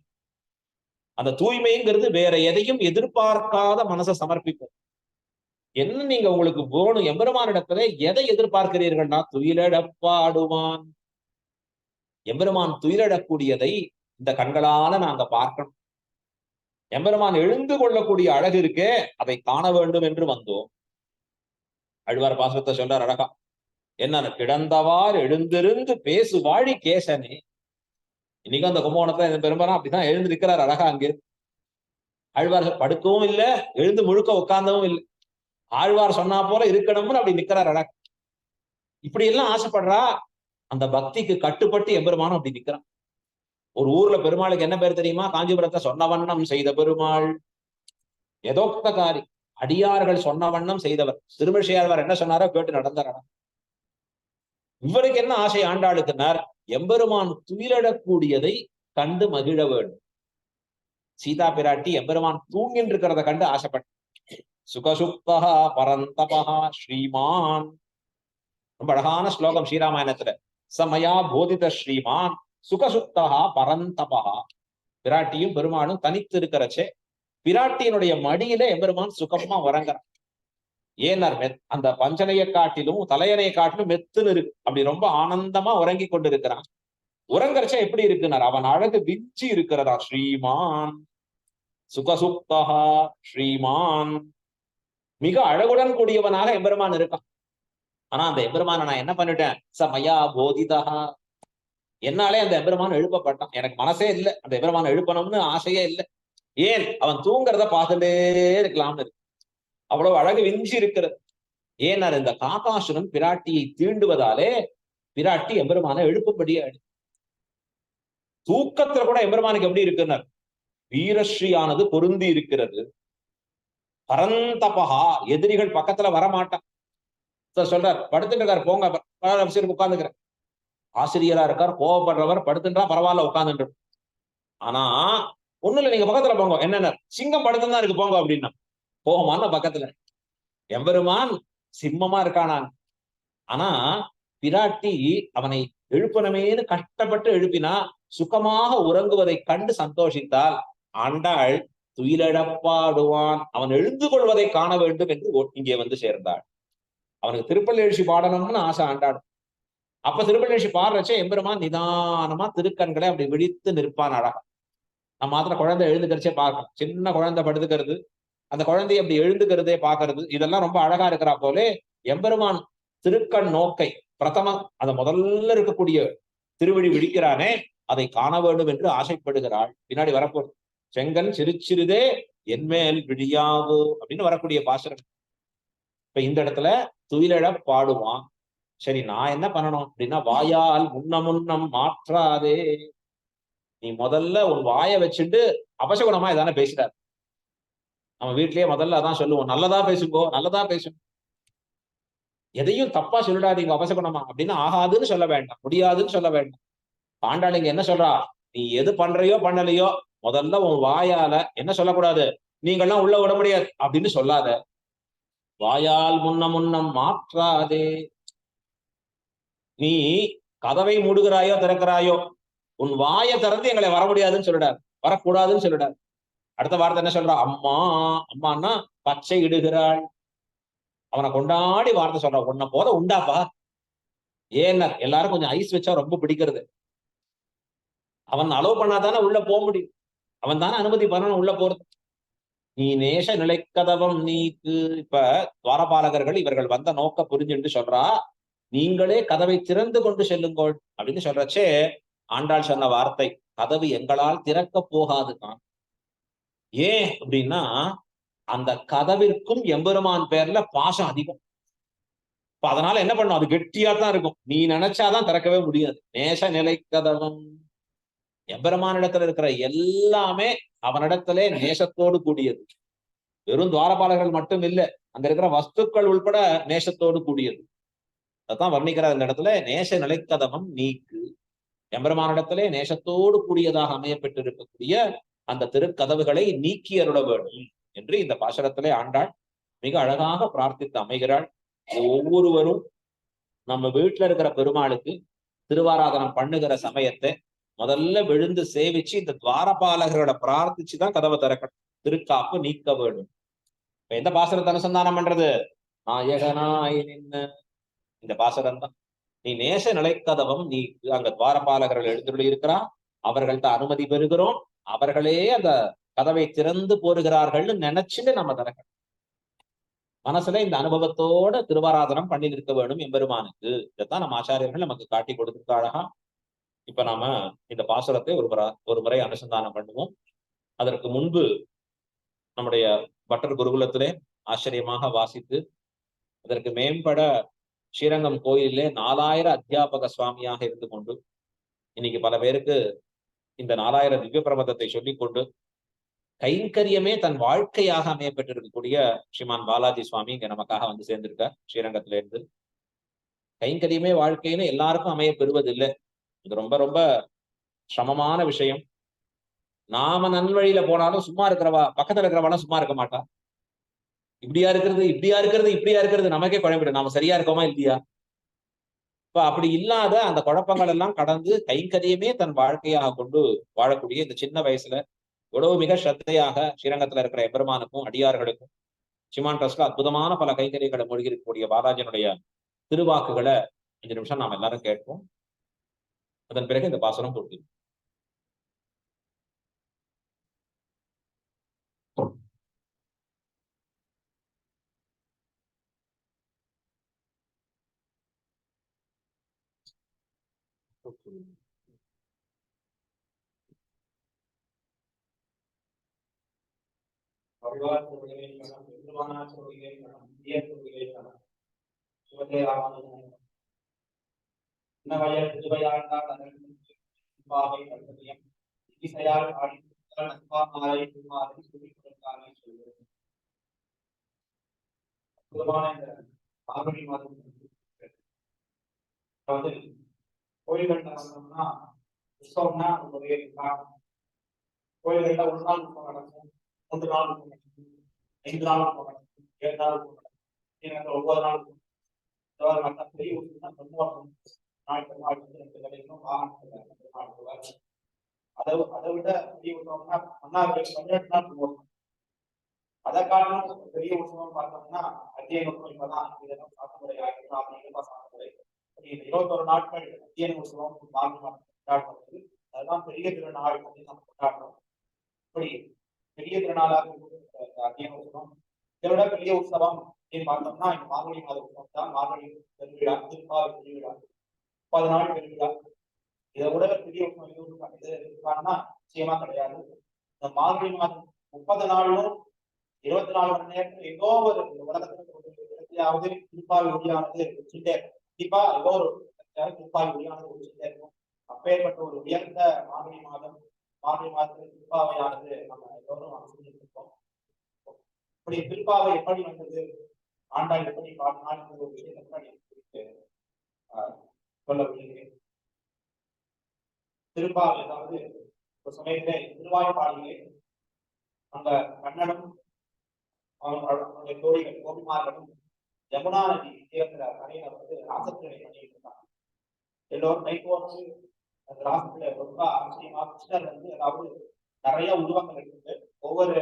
அந்த தூய்மைங்கிறது வேற எதையும் எதிர்பார்க்காத மனசை சமர்ப்பிப்போம். என்ன நீங்க உங்களுக்கு வேணும் எம்பெருமானிடத்துல எதை எதிர்பார்க்கிறீர்கள்னா துயிலடப்பாடுவான். எம்பெருமான் துயிலடக்கூடியதை இந்த கண்களால நாங்க பார்க்கணும். எம்பெருமான் எழுந்து கொள்ளக்கூடிய அழகு இருக்கே அதை காண வேண்டும் என்று வந்தோம். அழ்வார் பாசுரத்தை சொல்றார் அழகா. என்ன கிடந்தவாறு எழுந்திருந்து பேசு வாழி கேசனே. இன்னைக்கு அந்த கும்பகோணத்துல இந்த பெரும்பாலும் அப்படிதான் எழுந்து நிற்கிறார் அழகா. அங்கே ஆழ்வார் படுக்கவும் இல்லை, எழுந்து முழுக்க உட்கார்ந்தவும் இல்லை. ஆழ்வார் சொன்னா போல இருக்கணும்னு அப்படி நிக்கிறார் அழகா. இப்படி எல்லாம் ஆசைப்படுறா. அந்த பக்திக்கு கட்டுப்பட்டு எம்பெருமானும் அப்படி நிக்கிறான். ஒரு ஊர்ல பெருமாளுக்கு என்ன பேர் தெரியுமா? காஞ்சிபுரத்தை சொன்ன வண்ணம் செய்த பெருமாள். எதோக்தகாரி, அடியார்கள் சொன்ன வண்ணம் செய்தவர். திருமிழிசையாழ்வார் என்ன சொன்னாரோ கேட்டு நடந்தார். இவருக்கு என்ன ஆசை ஆண்டாளுக்குனார்? எம்பெருமான் துயிலடக்கூடியதை கண்டு மகிழ வேண்டும். சீதா பிராட்டி எம்பெருமான் தூங்கின்னு இருக்கிறத கண்டு ஆசைப்பட்ட. சுகசுப்தா பரந்தபா ஸ்ரீமான். ரொம்ப அழகான ஸ்லோகம் ஸ்ரீராமாயணத்துல. சமயா போதித ஸ்ரீமான் சுகசுப்தா பரந்தபா. பிராட்டியும் பெருமானும் தனித்து இருக்கிறச்சே பிராட்டியினுடைய மடியில எம்பெருமான் சுகமா உறங்குறான். ஏனர் அந்த பஞ்சனையை காட்டிலும் தலையணையை காட்டிலும் மெத்துன்னு இருக்கு. அப்படி ரொம்ப ஆனந்தமா உறங்கி கொண்டு இருக்கிறான். உறங்கறச்ச எப்படி இருக்குனார்? அவன் அழகு விஞ்சி இருக்கிறதா. ஸ்ரீமான் சுகசுப்தா ஸ்ரீமான். மிக அழகுடன் கூடியவனாக எம்பெருமான் இருக்கான். ஆனா அந்த எம்பெருமான நான் என்ன பண்ணிட்டேன்? சமயா போதிதா. என்னாலே அந்த எம்பெருமான் எழுப்பப்பட்டான். எனக்கு மனசே இல்லை அந்த எம்பெருமான எழுப்பணும்னு ஆசையே இல்லை. ஏன்? அவன் தூங்குறத பார்த்துட்டே இருக்கலாம்னு இருக்கு. அவ்வளவு அழகு விஞ்சி இருக்கிறது. ஏன்னார்? இந்த காகாசுரன் பிராட்டியை தீண்டுவதாலே பிராட்டி எம்பெருமான எழுப்பும்படியே தூக்கத்துல கூட எம்பெருமானுக்கு எப்படி இருக்குன்னார்? வீரஸ்ரீயானது பொருந்தி இருக்கிறது. பரந்தபகா, எதிரிகள் பக்கத்துல வரமாட்டான். சொல்றார் படுத்துட்டு இருக்காரு, போங்க உட்கார்ந்துக்கிறேன். ஆசிரியரா இருக்கார், கோவப்படுறவர் படுத்துட்டா பரவாயில்ல உட்கார்ந்துட்டு. ஆனா ஒண்ணு இல்ல, நீங்க பக்கத்துல போங்க. என்னென்ன சிங்கம் படுத்துதான் இருக்கு போங்க அப்படின்னா போகமான பக்கத்துல. எம்பெருமான் சிம்மமா இருக்கானான். ஆனா பிராட்டி அவனை எழுப்பணுமேனு கஷ்டப்பட்டு எழுப்பினா சுகமாக உறங்குவதை கண்டு சந்தோஷித்தால் ஆண்டாள் துயிலடப்பாடுவான். அவன் எழுந்து கொள்வதை காண வேண்டும் என்று இங்கே வந்து சேர்ந்தாள். அவனுக்கு திருப்பள்ளி எழுச்சி பாடணும்னு ஆசை ஆண்டாள். அப்ப திருப்பள்ளி எழுச்சி பாடுறச்சே எம்பெருமான் நிதானமா திருக்கண்களை அப்படி விழித்து நிற்பான் அழகா. நம்ம மாத்திர குழந்தை எழுந்துக்கிறச்சே பார்க்கலாம். சின்ன குழந்தை படுத்துக்கிறது, அந்த குழந்தைய அப்படி எழுந்துக்கிறதே பாக்குறது, இதெல்லாம் ரொம்ப அழகா இருக்கிறா போலே எம்பெருமான் திருக்கண் நோக்கை பிரதம அந்த முதல்ல இருக்கக்கூடிய திருவடி விழிக்கிறானே அதை காண வேண்டும் என்று ஆசைப்படுகிறாள். பின்னாடி வரப்போகுது. செங்கன் சிறுச்சிறுதே என்மேல் விழியாவோ அப்படின்னு வரக்கூடிய பாசுரம். இப்ப இந்த இடத்துல துயிலழ பாடுவான். சரி, நான் என்ன பண்ணணும் அப்படின்னா, வாயால் முன்னம் மாற்றாதே. நீ முதல்ல உன் வாயை வச்சுட்டு அபசகுணமா இதானே பேசிட்டார். நம்ம வீட்லயே முதல்ல அதான் சொல்லுவோம், நல்லதா பேசுங்கோ, நல்லதா பேசும், எதையும் தப்பா சொல்லிடாதீங்க அபசகுணமா அப்படின்னு. ஆகாதுன்னு சொல்ல வேண்டாம், முடியாதுன்னு சொல்ல வேண்டாம். பாண்டாளிங்க என்ன சொல்றா? நீ எது பண்றையோ பண்ணலையோ முதல்ல உன் வாயால என்ன சொல்லக்கூடாது? நீங்கள்லாம் உள்ள விட முடியாது அப்படின்னு சொல்லாத. வாயால் முன்னம் மாற்றாதே. நீ கதவை மூடுகிறாயோ திறக்கிறாயோ, உன் வாயை திறந்து எங்களை வர முடியாதுன்னு சொல்லிடாரு, வரக்கூடாதுன்னு சொல்லிடாரு. அடுத்த வார்த்தை என்ன சொல்றா? அம்மா. அம்மான்னா பச்சை இடுகிறாள். அவனை கொண்டாடி வார்த்தை சொல்ற, உன்னை போத உண்டாப்பா. ஏன்னா எல்லாரும் கொஞ்சம் ஐஸ் வச்சா ரொம்ப பிடிக்கிறது. அவன் அலோவ் பண்ணாதானே உள்ள போக முடியும். அவன் தானே அனுமதி பண்ணணும் உள்ள போறது. நீ நேச நிலைக்கதவம் நீக்கு. இப்ப துவாரபாலகர்கள் இவர்கள் வந்த நோக்க புரிஞ்சுட்டு சொல்றா, நீங்களே கதவை திறந்து கொண்டு செல்லுங்கள் அப்படின்னு சொல்றச்சே ஆண்டாள் சொன்ன வார்த்தை, கதவு எங்களால் திறக்க போகாதுதான். ஏன் அப்படின்னா அந்த கதவிற்கும் எம்பெருமான் பேர்ல பாசம் அதிகம். அதனால என்ன பண்ணும்? அது கெட்டியா தான் இருக்கும். நீ நினைச்சாதான் திறக்கவே முடியாது. நேச நிலை கதவம். எம்பெருமானிடத்துல இருக்கிற எல்லாமே அவனிடத்திலே நேசத்தோடு கூடியது. வெறும் துவாரபாலகர்கள் மட்டும் இல்லை, அங்க இருக்கிற வஸ்துக்கள் உள்பட நேசத்தோடு கூடியது. அதான் வர்ணிக்கிறார் இந்த இடத்துல. நேச நிலைக்கதவம் நீக்கு. எம்பெருமானிடத்திலே நேசத்தோடு கூடியதாக அமையப்பட்டிருக்கக்கூடிய அந்த திருக்கதவுகளை நீக்கி அருள வேண்டும் என்று இந்த பாசுரத்திலே ஆண்டாள் மிக அழகாக பிரார்த்தித்து அமைகிறாள். ஒவ்வொருவரும் நம்ம வீட்டுல இருக்கிற பெருமாளுக்கு திருவாராதனம் பண்ணுகிற சமயத்தை முதல்ல விழுந்து சேவிச்சு இந்த துவாரபாலகரோட பிரார்த்திச்சுதான் கதவை திறக்கணும். திருக்காப்பு நீக்க வேண்டும். எந்த பாசுரத்தை அனுசந்தானம் பண்றது? நாயகனாய் நின்ன இந்த பாசுரம் தான். நீ நேச நிலைக்கதவம், நீ அங்க துவாரபாலகர்கள் எழுந்துள்ளி இருக்கிறா, அவர்கள்ட்ட அனுமதி பெறுகிறோம், அவர்களே அந்த கதவை திறந்து போருகிறார்கள்னு நினைச்சுட்டு நம்ம திறக்கணும். மனசுல இந்த அனுபவத்தோட திருவாராதனம் பண்ணி நிற்க வேண்டும் எம்பெருமானுக்கு. இதைத்தான் நம்ம ஆச்சாரியர்கள் நமக்கு காட்டி கொடுத்துருக்க அழகா. இப்ப நாம இந்த பாசுரத்தை ஒரு முறை அனுசந்தானம் பண்ணுவோம். அதற்கு முன்பு நம்முடைய பட்டர் குருகுலத்திலே ஆச்சரியமாக வாசித்து அதற்கு மேம்பட ஸ்ரீரங்கம் கோயிலே 4000 அத்தியாபக சுவாமியாக இருந்து கொண்டு இன்னைக்கு பல பேருக்கு இந்த 4000 திவ்ய பிரபந்தத்தை சொல்லிக் கொண்டு கைங்கரியமே தன் வாழ்க்கையாக அமைய பெற்றிருக்கக்கூடிய ஸ்ரீமான் பாலாஜி சுவாமி இங்க நமக்காக வந்து சேர்ந்திருக்க ஸ்ரீரங்கத்தில இருந்து. கைங்கரியமே வாழ்க்கைன்னு எல்லாருக்கும் அமைய பெறுவதில்லை. இது ரொம்ப ரொம்ப சிரமமான விஷயம். நாம நல்வழியில போனாலும் சும்மா இருக்கிறவா பக்கத்துல இருக்கிறவாலும் சும்மா இருக்க மாட்டா. இப்படியா இருக்கிறது, இப்படியா இருக்கிறது, இப்படியா இருக்கிறது, நமக்கே குழம்பிடும். நாம சரியா இருக்கோமா இல்லையா? இப்ப அப்படி இல்லாத அந்த குழப்பங்கள் எல்லாம் கடந்து கைங்கரியமே தன் வாழ்க்கையாக கொண்டு வாழக்கூடிய இந்த சின்ன வயசுல இவ்வளவு மிக ஸ்ரத்தையாக ஸ்ரீரங்கத்துல இருக்கிற எம்பெருமானுக்கும் அடியார்களுக்கும் சிமான் ட்ரஸ்ட்ல அற்புதமான பல கைங்கரியங்களை மொழிகிருக்கக்கூடிய பாலாஜியனுடைய திருவாக்குகளை 5 நிமிஷம் நாம் எல்லாரும் கேட்போம். அதன் பிறகு இந்த பாசனம் பூர்த்தி. கோயில்கள்ல வந்தோம்னா உற்சவம்னா கோயில்கள்ல ஒரு நாள் உற்சவம் நடக்கும், 3 நாள் உற்சவம் நடக்கும், 5 நாள் உற்சவம் நடக்கும், 7 நாள் உற்சவம் நடக்கும், ஒவ்வொரு நாள் மற்ற பெரிய உற்சவம் சமூகம் அதை விட பெரிய உற்சவம்னா 18 நாள் போகும். அதை காரணம் பெரிய உற்சவம் பார்த்தோம்னா அத்தியன உற்சவம் இப்பதான் இதெல்லாம் சாப்பிடுறை ஆகிடும் அப்படிங்கிறப்ப சாப்பிடுறை 21 நாட்கள் அத்தியன உற்சவம் கொண்டாடுறது. அதுதான் பெரிய திருநாள் அப்படின்னு நம்ம கொண்டாடுறோம். இப்படி பெரிய திருநாளாக அத்தியன உற்சவம். இதை விட பெரிய உற்சவம் அப்படின்னு பார்த்தோம்னா இந்த மார்கழி மாத உற்சவம் தான். மார்கழி பெருவிழா, திருப்பாவை பெருவிழா, 30 நாள் பெருவிழா. இதை விட பெரிய உற்சவம் இது இருக்காங்கன்னா நிச்சயமா கிடையாது. இந்த மார்கழி மாதம் 30 நாளும் 24 மணி நேரத்துல ஏதோ ஒரு உலகத்துல திருப்பாவை ஒளியானது வச்சுட்டே கண்டிப்பா ஏதோ ஒரு திருப்பாவை ஒளியானது ஒழிச்சுட்டே இருக்கும். அப்பேற்பட்ட ஒரு உயர்ந்த மார்கழி மாதத்துல திருப்பாவையானது நம்ம எல்லோரும் அனுசரிச்சிருக்கோம். இப்படி திருப்பாவை எப்படி வந்தது, ஆண்டாள் எப்படி பாடினாள் என்ற ஒரு விஷயத்தை சொல்ல விரும்புகிறேன். திருப்பாவை அதாவது ஒரு சமயத்திலே திருவாய்ப்பாடியிலே அந்த கண்ணனும் அவனுடைய தோழிகள் கோபிமார்களும் யமுனா நதி தீரத்துல கரையில வந்து ராசத்திரை பண்ணிட்டு இருந்தாங்க. எல்லோரும் கைகோர்த்து அந்த ராசத்துல ரொம்ப ஆச்சரியமா கிருஷ்ணர் வந்து அதாவது நிறைய உருவங்கள் இருக்குது. ஒவ்வொரு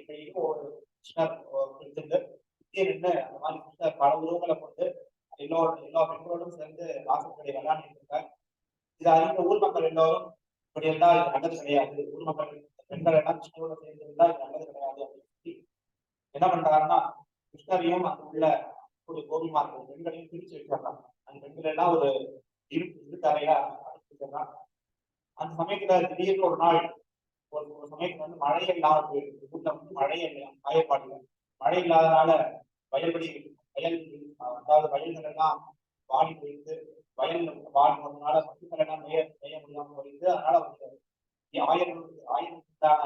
கையிலும் ஒவ்வொரு கிருஷ்ணர் நின்று அந்த மாதிரி கிருஷ்ணர் பல உருவங்களை கொண்டு எல்லா பெண்களோடும் சேர்ந்து ராசத்திரை விளையாடிட்டு இருக்கார். இதை அறிந்த ஊர் மக்கள் எல்லோரும் இப்படி இருந்தா இது நல்லது கிடையாது, ஊர் மக்கள் பெண்கள் எல்லாம் கிருஷ்ணரோட சேர்ந்து இருந்தா இது நல்லது கிடையாது அப்படின்னு சொல்லி என்ன பண்றாருன்னா கிருஷ்ணரையும் அங்க உள்ள கோபிமார்கள் பெண்களையும் பிரிச்சு வச்சிடறாங்க. அந்த பெண்கள் எல்லாம் ஒரு இருட்டறையா அடைச்சிருக்கிறாங்க. அந்த சமயத்துல திடீர்னு ஒரு நாள் ஒரு சமயத்துல வந்து மழை இல்லாத கூட்டம் வந்து மழையை காயப்பாடுல மழை இல்லாதனால அதாவது வயல்கள் எல்லாம் வாடி போயிட்டு வயல் வாடி போனதுனால பசுக்கள் எல்லாம் மேய முடியாம போயிட்டு அதனால ஆயிரத்தான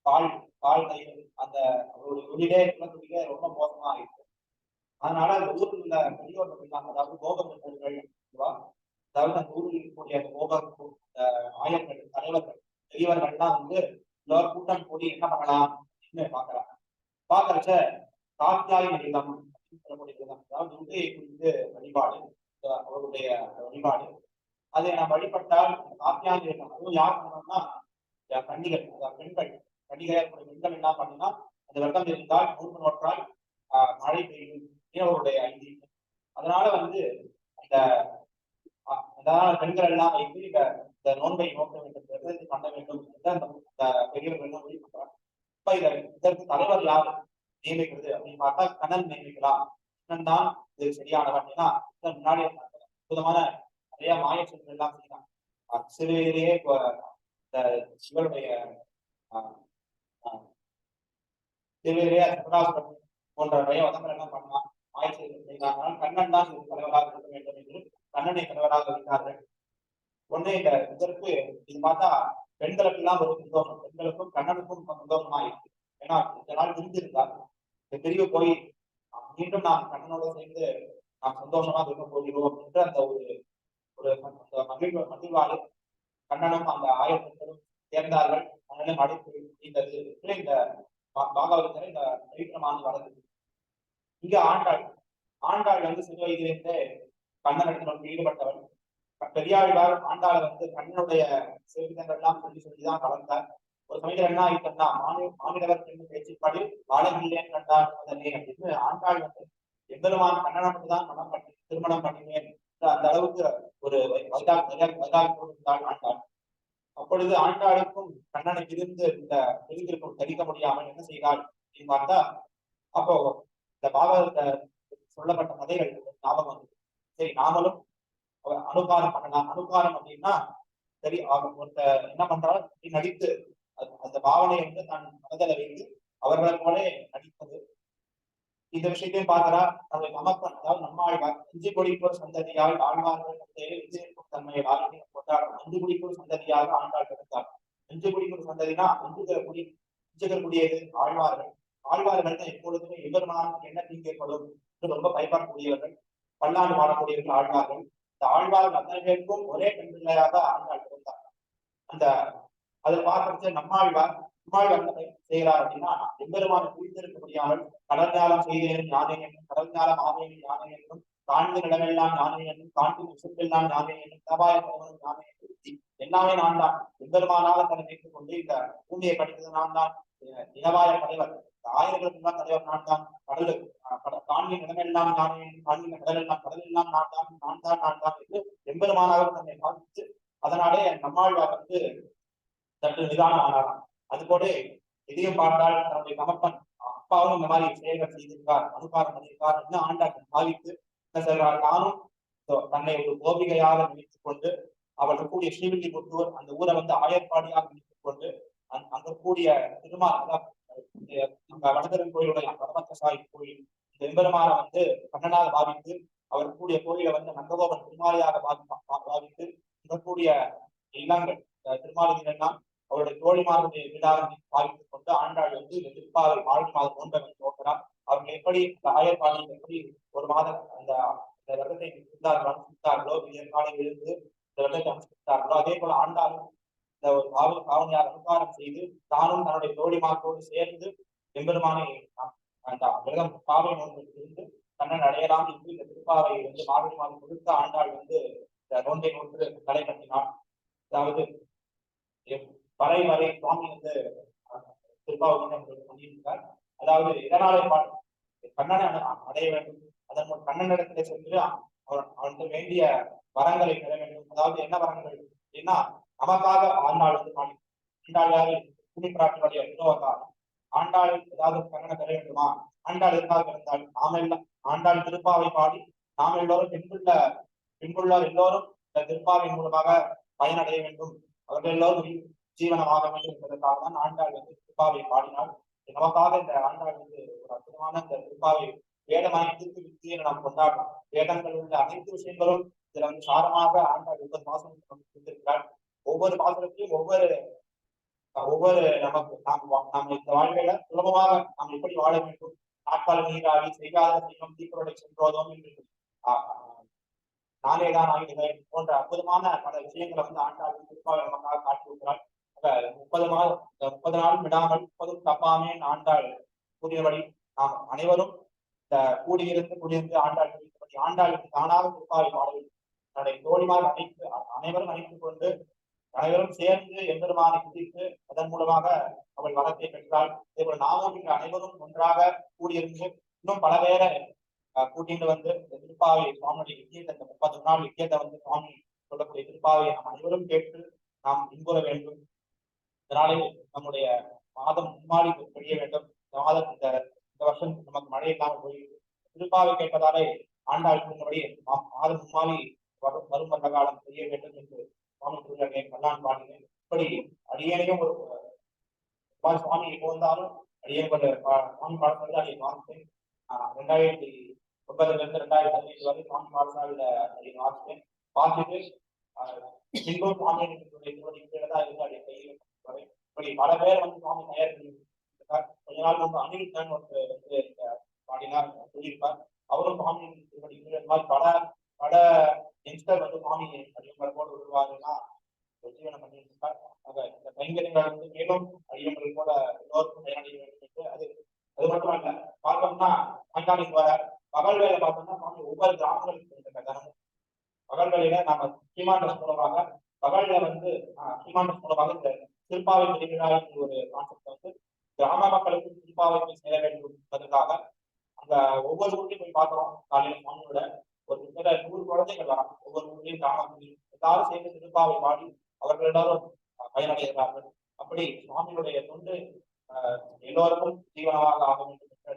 பால் கைகள் அந்த அவருடைய தொழிலே ரொம்ப மோசமா ஆயிடுச்சு. அதனால அந்த ஊரில் உள்ள பெரியவர்கள் இல்லாம அதாவது கோபர்கள் அதாவது அந்த ஊரில் இருக்கக்கூடிய ஆயர்கள் தலைவர்கள் பெரியவர்கள்லாம் வந்து எல்லாரும் கூட்டம் கூடி என்ன பண்ணலாம் பாக்குறாங்க. பாக்குறச்ச காத்தியாய நிலம் சொல்லக்கூடிய விதம் அதாவது உண்மையை குறித்து வழிபாடு அவருடைய வழிபாடு அதை நாம் வழிபட்டால் காத்தியாய நிலம் அதுவும் யார் பண்ணோம்னா கன்னிகள் அதாவது பெண்கள் கன்னிகையா பெண்கள் என்ன பண்ணுன்னா அந்த வெள்ளம் இருந்தால் நோன்பு நோற்றால் மழை பெய்யும் அவருடைய ஐதீகம். அதனால வந்து அந்த அதாவது பெண்கள் எல்லாம் வைத்து இந்த நோன்பை நோக்க வேண்டும், விரதத்தை பண்ண வேண்டும் என்று அந்த பெரியவர்கள் எல்லாம் முடிவு பண்றாங்க. இப்ப இதற்கு தலைவர் யார் நியமிக்கிறது அப்படின்னு பார்த்தா கண்ணன் நியமிக்கலாம். கண்ணன் தான் இது சரியானவன். ஏன்னா முன்னாடி அற்புதமான நிறைய மாய செயல்கள் எல்லாம் செய்யலாம். சிறு வயதிலேயே இந்த சிவனுடைய சிறு வயதிலேயே சுகராசுரன் போன்ற நிறைய வதங்கள் எல்லாம் பண்ணலாம், மாய செயல்கள் செய்யலாம். கண்ணன் தான் இது தலைவராக இருக்க வேண்டும் என்று கண்ணனை தலைவராக வைத்தார்கள். ஒண்ணு இந்த இதற்கு இது பார்த்தா பெண்களுக்கு எல்லாம் ஒரு சந்தோஷம், பெண்களுக்கும் கண்ணனுக்கும் சந்தோஷமா இருக்கு. ஏன்னா இந்த நாள் முடிஞ்சிருந்தால் இந்த பிரிவு போய் மீண்டும் நாம் கண்ணனோட சேர்ந்து நாம் சந்தோஷமா இருக்க போகிறோம் என்று அந்த ஒரு மகிழ்வாடு கண்ணனும் அந்த ஆயிரத்தினரும் சேர்ந்தார்கள். கண்ணனும் அழைப்பு முடிந்தது. இந்த பாகவதத்துல இந்த பவித்திரமான வளர்ந்து இங்க ஆண்டாள் வந்து சிறு வயதிலிருந்தே கண்ணனிடத்தில் ஈடுபட்டவள். பெரியாழ்வார் ஆண்டாளை வந்து கண்ணனுடைய சிறுவிதங்கள் எல்லாம் சொல்லிதான் வளர்ந்தார். ஒரு சமயத்தில் என்ன ஆயிட்டா மாநிலவர் பேச்சுப்பாடு வாழவில்லைன்னு கண்டார் அதனே அப்படின்னு ஆண்டாள் வந்து எம்பெருமான் கண்ணனை மட்டும்தான் மனம் பண்ணி திருமணம் பண்ணினேன் அந்த அளவுக்கு ஒரு வைராகித்தாள் ஆண்டாள். அப்பொழுது ஆண்டாளுக்கும் கண்ணனை பிரிந்திருக்கும் தரிக்க முடியாமல் என்ன செய்தாள் அப்படின்னு பார்த்தா, அப்போ இந்த பாகவத சொல்லப்பட்ட கதைகள் ஞாபகம் வந்து சரி நாமளும் அனுகாரம் பண்ணலாம். அனுகாரம் அப்படின்னா சரி ஒருத்த என்ன பண்றாலும் நடித்து அந்த பாவனையை வந்து தான் மனதில் வைத்து அவர்களை போலே நடிப்பது. இந்த விஷயத்தையும் பார்க்கிறா நம்முடைய நமக்கன், அதாவது நம்மாழ்வார் இஞ்சி கொடிப்போர் சந்ததியால் ஆழ்வார்கள் விஜயிருக்கும் தன்மையை வாழ்க்கை கொண்டாடும். அஞ்சு குடிப்போர் சந்ததியாக ஆண்டாள் பிறந்தார். அஞ்சு குடிப்போர் சந்ததினா அஞ்சுகிறக்கூடியது ஆழ்வார்கள். ஆழ்வார்கள் எப்பொழுதுமே எம்பெருமான் என்ன தீங்கப்படும் என்று ரொம்ப பயப்படக்கூடியவர்கள், பல்லாண்டு பாடக்கூடியவர்கள் ஆழ்வார்கள். இந்த ஆழ்வார்கள் அத்தனை பேருக்கும் ஒரே பெண் பிள்ளையாக ஆண்டாள் பிறந்தார். அந்த அதில் பார்க்கறது நம்மாழ்வார் செய்கிறார் அப்படின்னா எம்பெருமான குறித்திருக்க முடியாமல் கடல் ஞானம் செய்தேனும் யானை என்னும், கடல் ஞானம் ஆவேனும் யானை என்னும், காண்பு நிலவெல்லாம் யானை என்னும், காண்பு விசும்பெல்லாம் யானை என்னும், தபாய தலைவனும் யானை என்னும், எல்லாமே நான் தான். எம்பெருமானாக தன்னை வைத்துக் கொண்டு இந்த பூமியை படித்தது நான் தான். இனவாய தலைவர், ஆயிரங்களுக்கு தான் தலைவர் நான் தான். காண்பின் இடமெல்லாம் யானை என்னும், காண்பின் கடல் எல்லாம் நான் தான் என்று எம்பெருமானாக தன்னை பாதித்து அதனாலே நம்மாழ்வார் வந்து சற்று நிதானம் ஆனாராம். அது போல இதையும் பார்த்தால் தன்னுடைய தமப்பன் அப்பாவும் இந்த மாதிரி செயல்கள் செய்திருக்கார், அனுகாரம் பண்ணியிருக்கார் என்று ஆண்டாள் பாவித்து என்ன சொல்றார், நானும் தன்னை ஒரு கோபிகையாக நினைத்துக் கொண்டு அவள் கூடிய ஸ்ரீவில்லிபுத்தூர் அந்த ஊரை வந்து ஆயர்பாடியாக நினைத்துக் கொண்டு அங்க கூடிய நம்ம வடதரன் கோயிலுடைய வடபத்திரசாயி கோயில் இந்த எம்பெருமான வந்து கண்ணனாக பாவித்து அவர் கூடிய கோயிலை வந்து நந்தகோபன் திருமாலையாக பாவித்து கூடிய இல்லங்கள் திருமாலிகள் எல்லாம் அவருடைய தோழிமாருடைய வீடாக பாவித்துக் கொண்டு ஆண்டாள் வந்து இந்த திருப்பாவை மார்கழி மாதம் நோன்பை வந்து நோக்கிறார். அவர்கள் எப்படி இந்த ஆயர்பாடி எப்படி ஒரு மாதம் அந்த விரதத்தை அனுஷ்டித்தார்களோ, வியற்காலை எழுந்து இந்த விரதத்தை அனுஷ்டித்தார்களோ, அதே போல ஆண்டாளும் இந்த ஒரு பாவனையாக அனுகாரம் செய்து தானும் தன்னுடைய தோழிமார்களோடு சேர்ந்து எம்பெருமானை அந்த விரதம் பாவை நோன்பு இருந்து கண்ணன் அடையலாம் என்று இந்த திருப்பாவை வந்து மார்கழி மாதம் கொடுத்த ஆண்டாள் வந்து இந்த நோன்பை நோன்று தலை கட்டினாள். அதாவது வரை சுவாமி வந்து திருப்பாவை பண்ணியிருக்கார். அதாவது இதனாலே கண்ணனை அடைய வேண்டும், அதன் கண்ணனிடத்திலே சென்று அவனுக்கு வேண்டிய வரங்களை பெற வேண்டும். அதாவது என்ன வரங்கள் அப்படின்னா, நமக்காக ஆண்டாள் வந்து பாடி ஆண்டாள் யாரு புனி பிராட்டினுடைய விரோகாரம். ஆண்டாள் ஏதாவது கண்ணனை பெற வேண்டுமா? ஆண்டாள் எதற்காக இருந்தால் நாமெல்லாம் ஆண்டாள் திருப்பாவை பாடி நாம் எல்லோரும் பின்புள்ளார் எல்லோரும் இந்த திருப்பாவின் மூலமாக பயனடைய வேண்டும், அவர்கள் எல்லோரும் ஜீவனமாக வேண்டும் என்பதற்காக தான் ஆண்டாள் வந்து திருப்பாவை பாடினாள். நமக்காக இந்த ஆண்டாள் வந்து ஒரு அற்புதமான இந்த திருப்பாவை வேதம் அனைத்துக்கு வித்தியை நாம் கொண்டாடுறோம். வேதங்கள் உள்ள அனைத்து விஷயங்களும் இதுல வந்து சாரமாக ஆண்டாள் 9 மாசம் கொடுத்திருக்கிறாள். ஒவ்வொரு பாசனத்தையும் ஒவ்வொரு நமக்கு நாம் இந்த வாழ்க்கையில சுலபமாக நாம் எப்படி வாழ வேண்டும், நாட்கால நீராடி செய்யாத செய்யும் தீப்பொருளை சென்றோதோம் என்று நானேதான் ஆகியவை போன்ற அற்புதமான பல விஷயங்களை வந்து ஆண்டாள் திருப்பாவை நமக்காக காட்டி கொடுக்கிறாள். 30 நாளும் விடாமல் 30 தப்பாமே ஆண்டாள் கூறியபடி நாம் அனைவரும் இந்த குடியிருந்து ஆண்டாள் தானாக திருப்பாவை பாட வேண்டும். தன்னுடைய தோழிமார் அனைவரும் அணைத்துக் கொண்டு அனைவரும் சேர்ந்து எம்பெருமானை துதித்து அதன் மூலமாக அவள் வரத்தை பெற்றாள். இதேபோல் நாமும் இங்கு அனைவரும் ஒன்றாக கூடியிருந்து இன்னும் பல பேரை கூட்டிட்டு வந்து திருப்பாவை சுவாமியுடைய வித்தியத்தை, இந்த 30 நாள் வித்தியத்தை வந்து சுவாமி சொல்லக்கூடிய திருப்பாவையை நாம் அனைவரும் கேட்டு நாம் இன்புற வேண்டும். இதனாலே நம்முடைய மாதம் முன்மாறி பெய்ய வேண்டும். இந்த மாதம் இந்த வருஷம் நமக்கு மழை இல்லாமல் போய் திருப்பாவை கேட்பதாலே ஆண்டாள் கூறினபடி மாதம் முன்மாறி வரும் வந்த காலம் செய்ய வேண்டும் என்று சுவாமி திருவிழா கல்லான் பாடினேன். இப்படி அடியேனையும் ஒரு சுவாமி இப்போ வந்தாலும் அடியேன் சுவாமி பாடசாலை அடியை வாசித்தேன். 2009 இருந்து 2015 வரை சுவாமி பாடசாலையில அடியை வாசித்தேன். வாசித்து பின்பும் சுவாமியின் திருவடிதான் இருந்து அடியை கையில் வரை இப்படி பல பேர் வந்து சுவாமி தயார் பண்ணியிருக்கார். கொஞ்ச நாள் வந்து அனிருத்தன் ஒருத்தர் வந்து பாடினார் சொல்லியிருப்பார். அவரும் சுவாமியின் திருவடி மாதிரி பல யங்ஸ்டர் வந்து சுவாமி அடியம்பளோடு வருவாருன்னா ஜீவனம் பண்ணிட்டு இருக்கார். இந்த கைங்கரியங்கள் வந்து மேலும் அடியம்பல் போல எல்லோருக்கும் பயனடைய வேண்டும் என்று அது மட்டும் இல்ல பார்த்தோம்னா சாயங்காலம் வர பகல் வேலை பார்த்தோம்னா சுவாமி ஒவ்வொரு கிராமங்களுக்கு தினமும் பகல் வேலையில நாம ஹிமாண்டஸ் மூலமாக பகல்ல வந்து ஹிமாண்டஸ் மூலமாக இந்த திருப்பாவை திருவிழா ஒரு கான்செப்ட் வந்து கிராம மக்களுக்கு திருப்பாவை சேர வேண்டும் என்பதற்காக அங்க ஒவ்வொரு ஊர்லயும் போய் பார்க்கிறோம். காலையில சுவாமியோட ஒரு 100 குழந்தைகள் வராங்க. ஒவ்வொரு ஊர்லயும் கிராமத்திலையும் எல்லாரும் சேர்ந்து திருப்பாவை பாடி அவர்கள் எல்லாரும் பயனடைகிறார்கள். அப்படி சுவாமியுடைய தொண்டு எல்லோருக்கும் ஜீவனமாக ஆக வேண்டும் என்று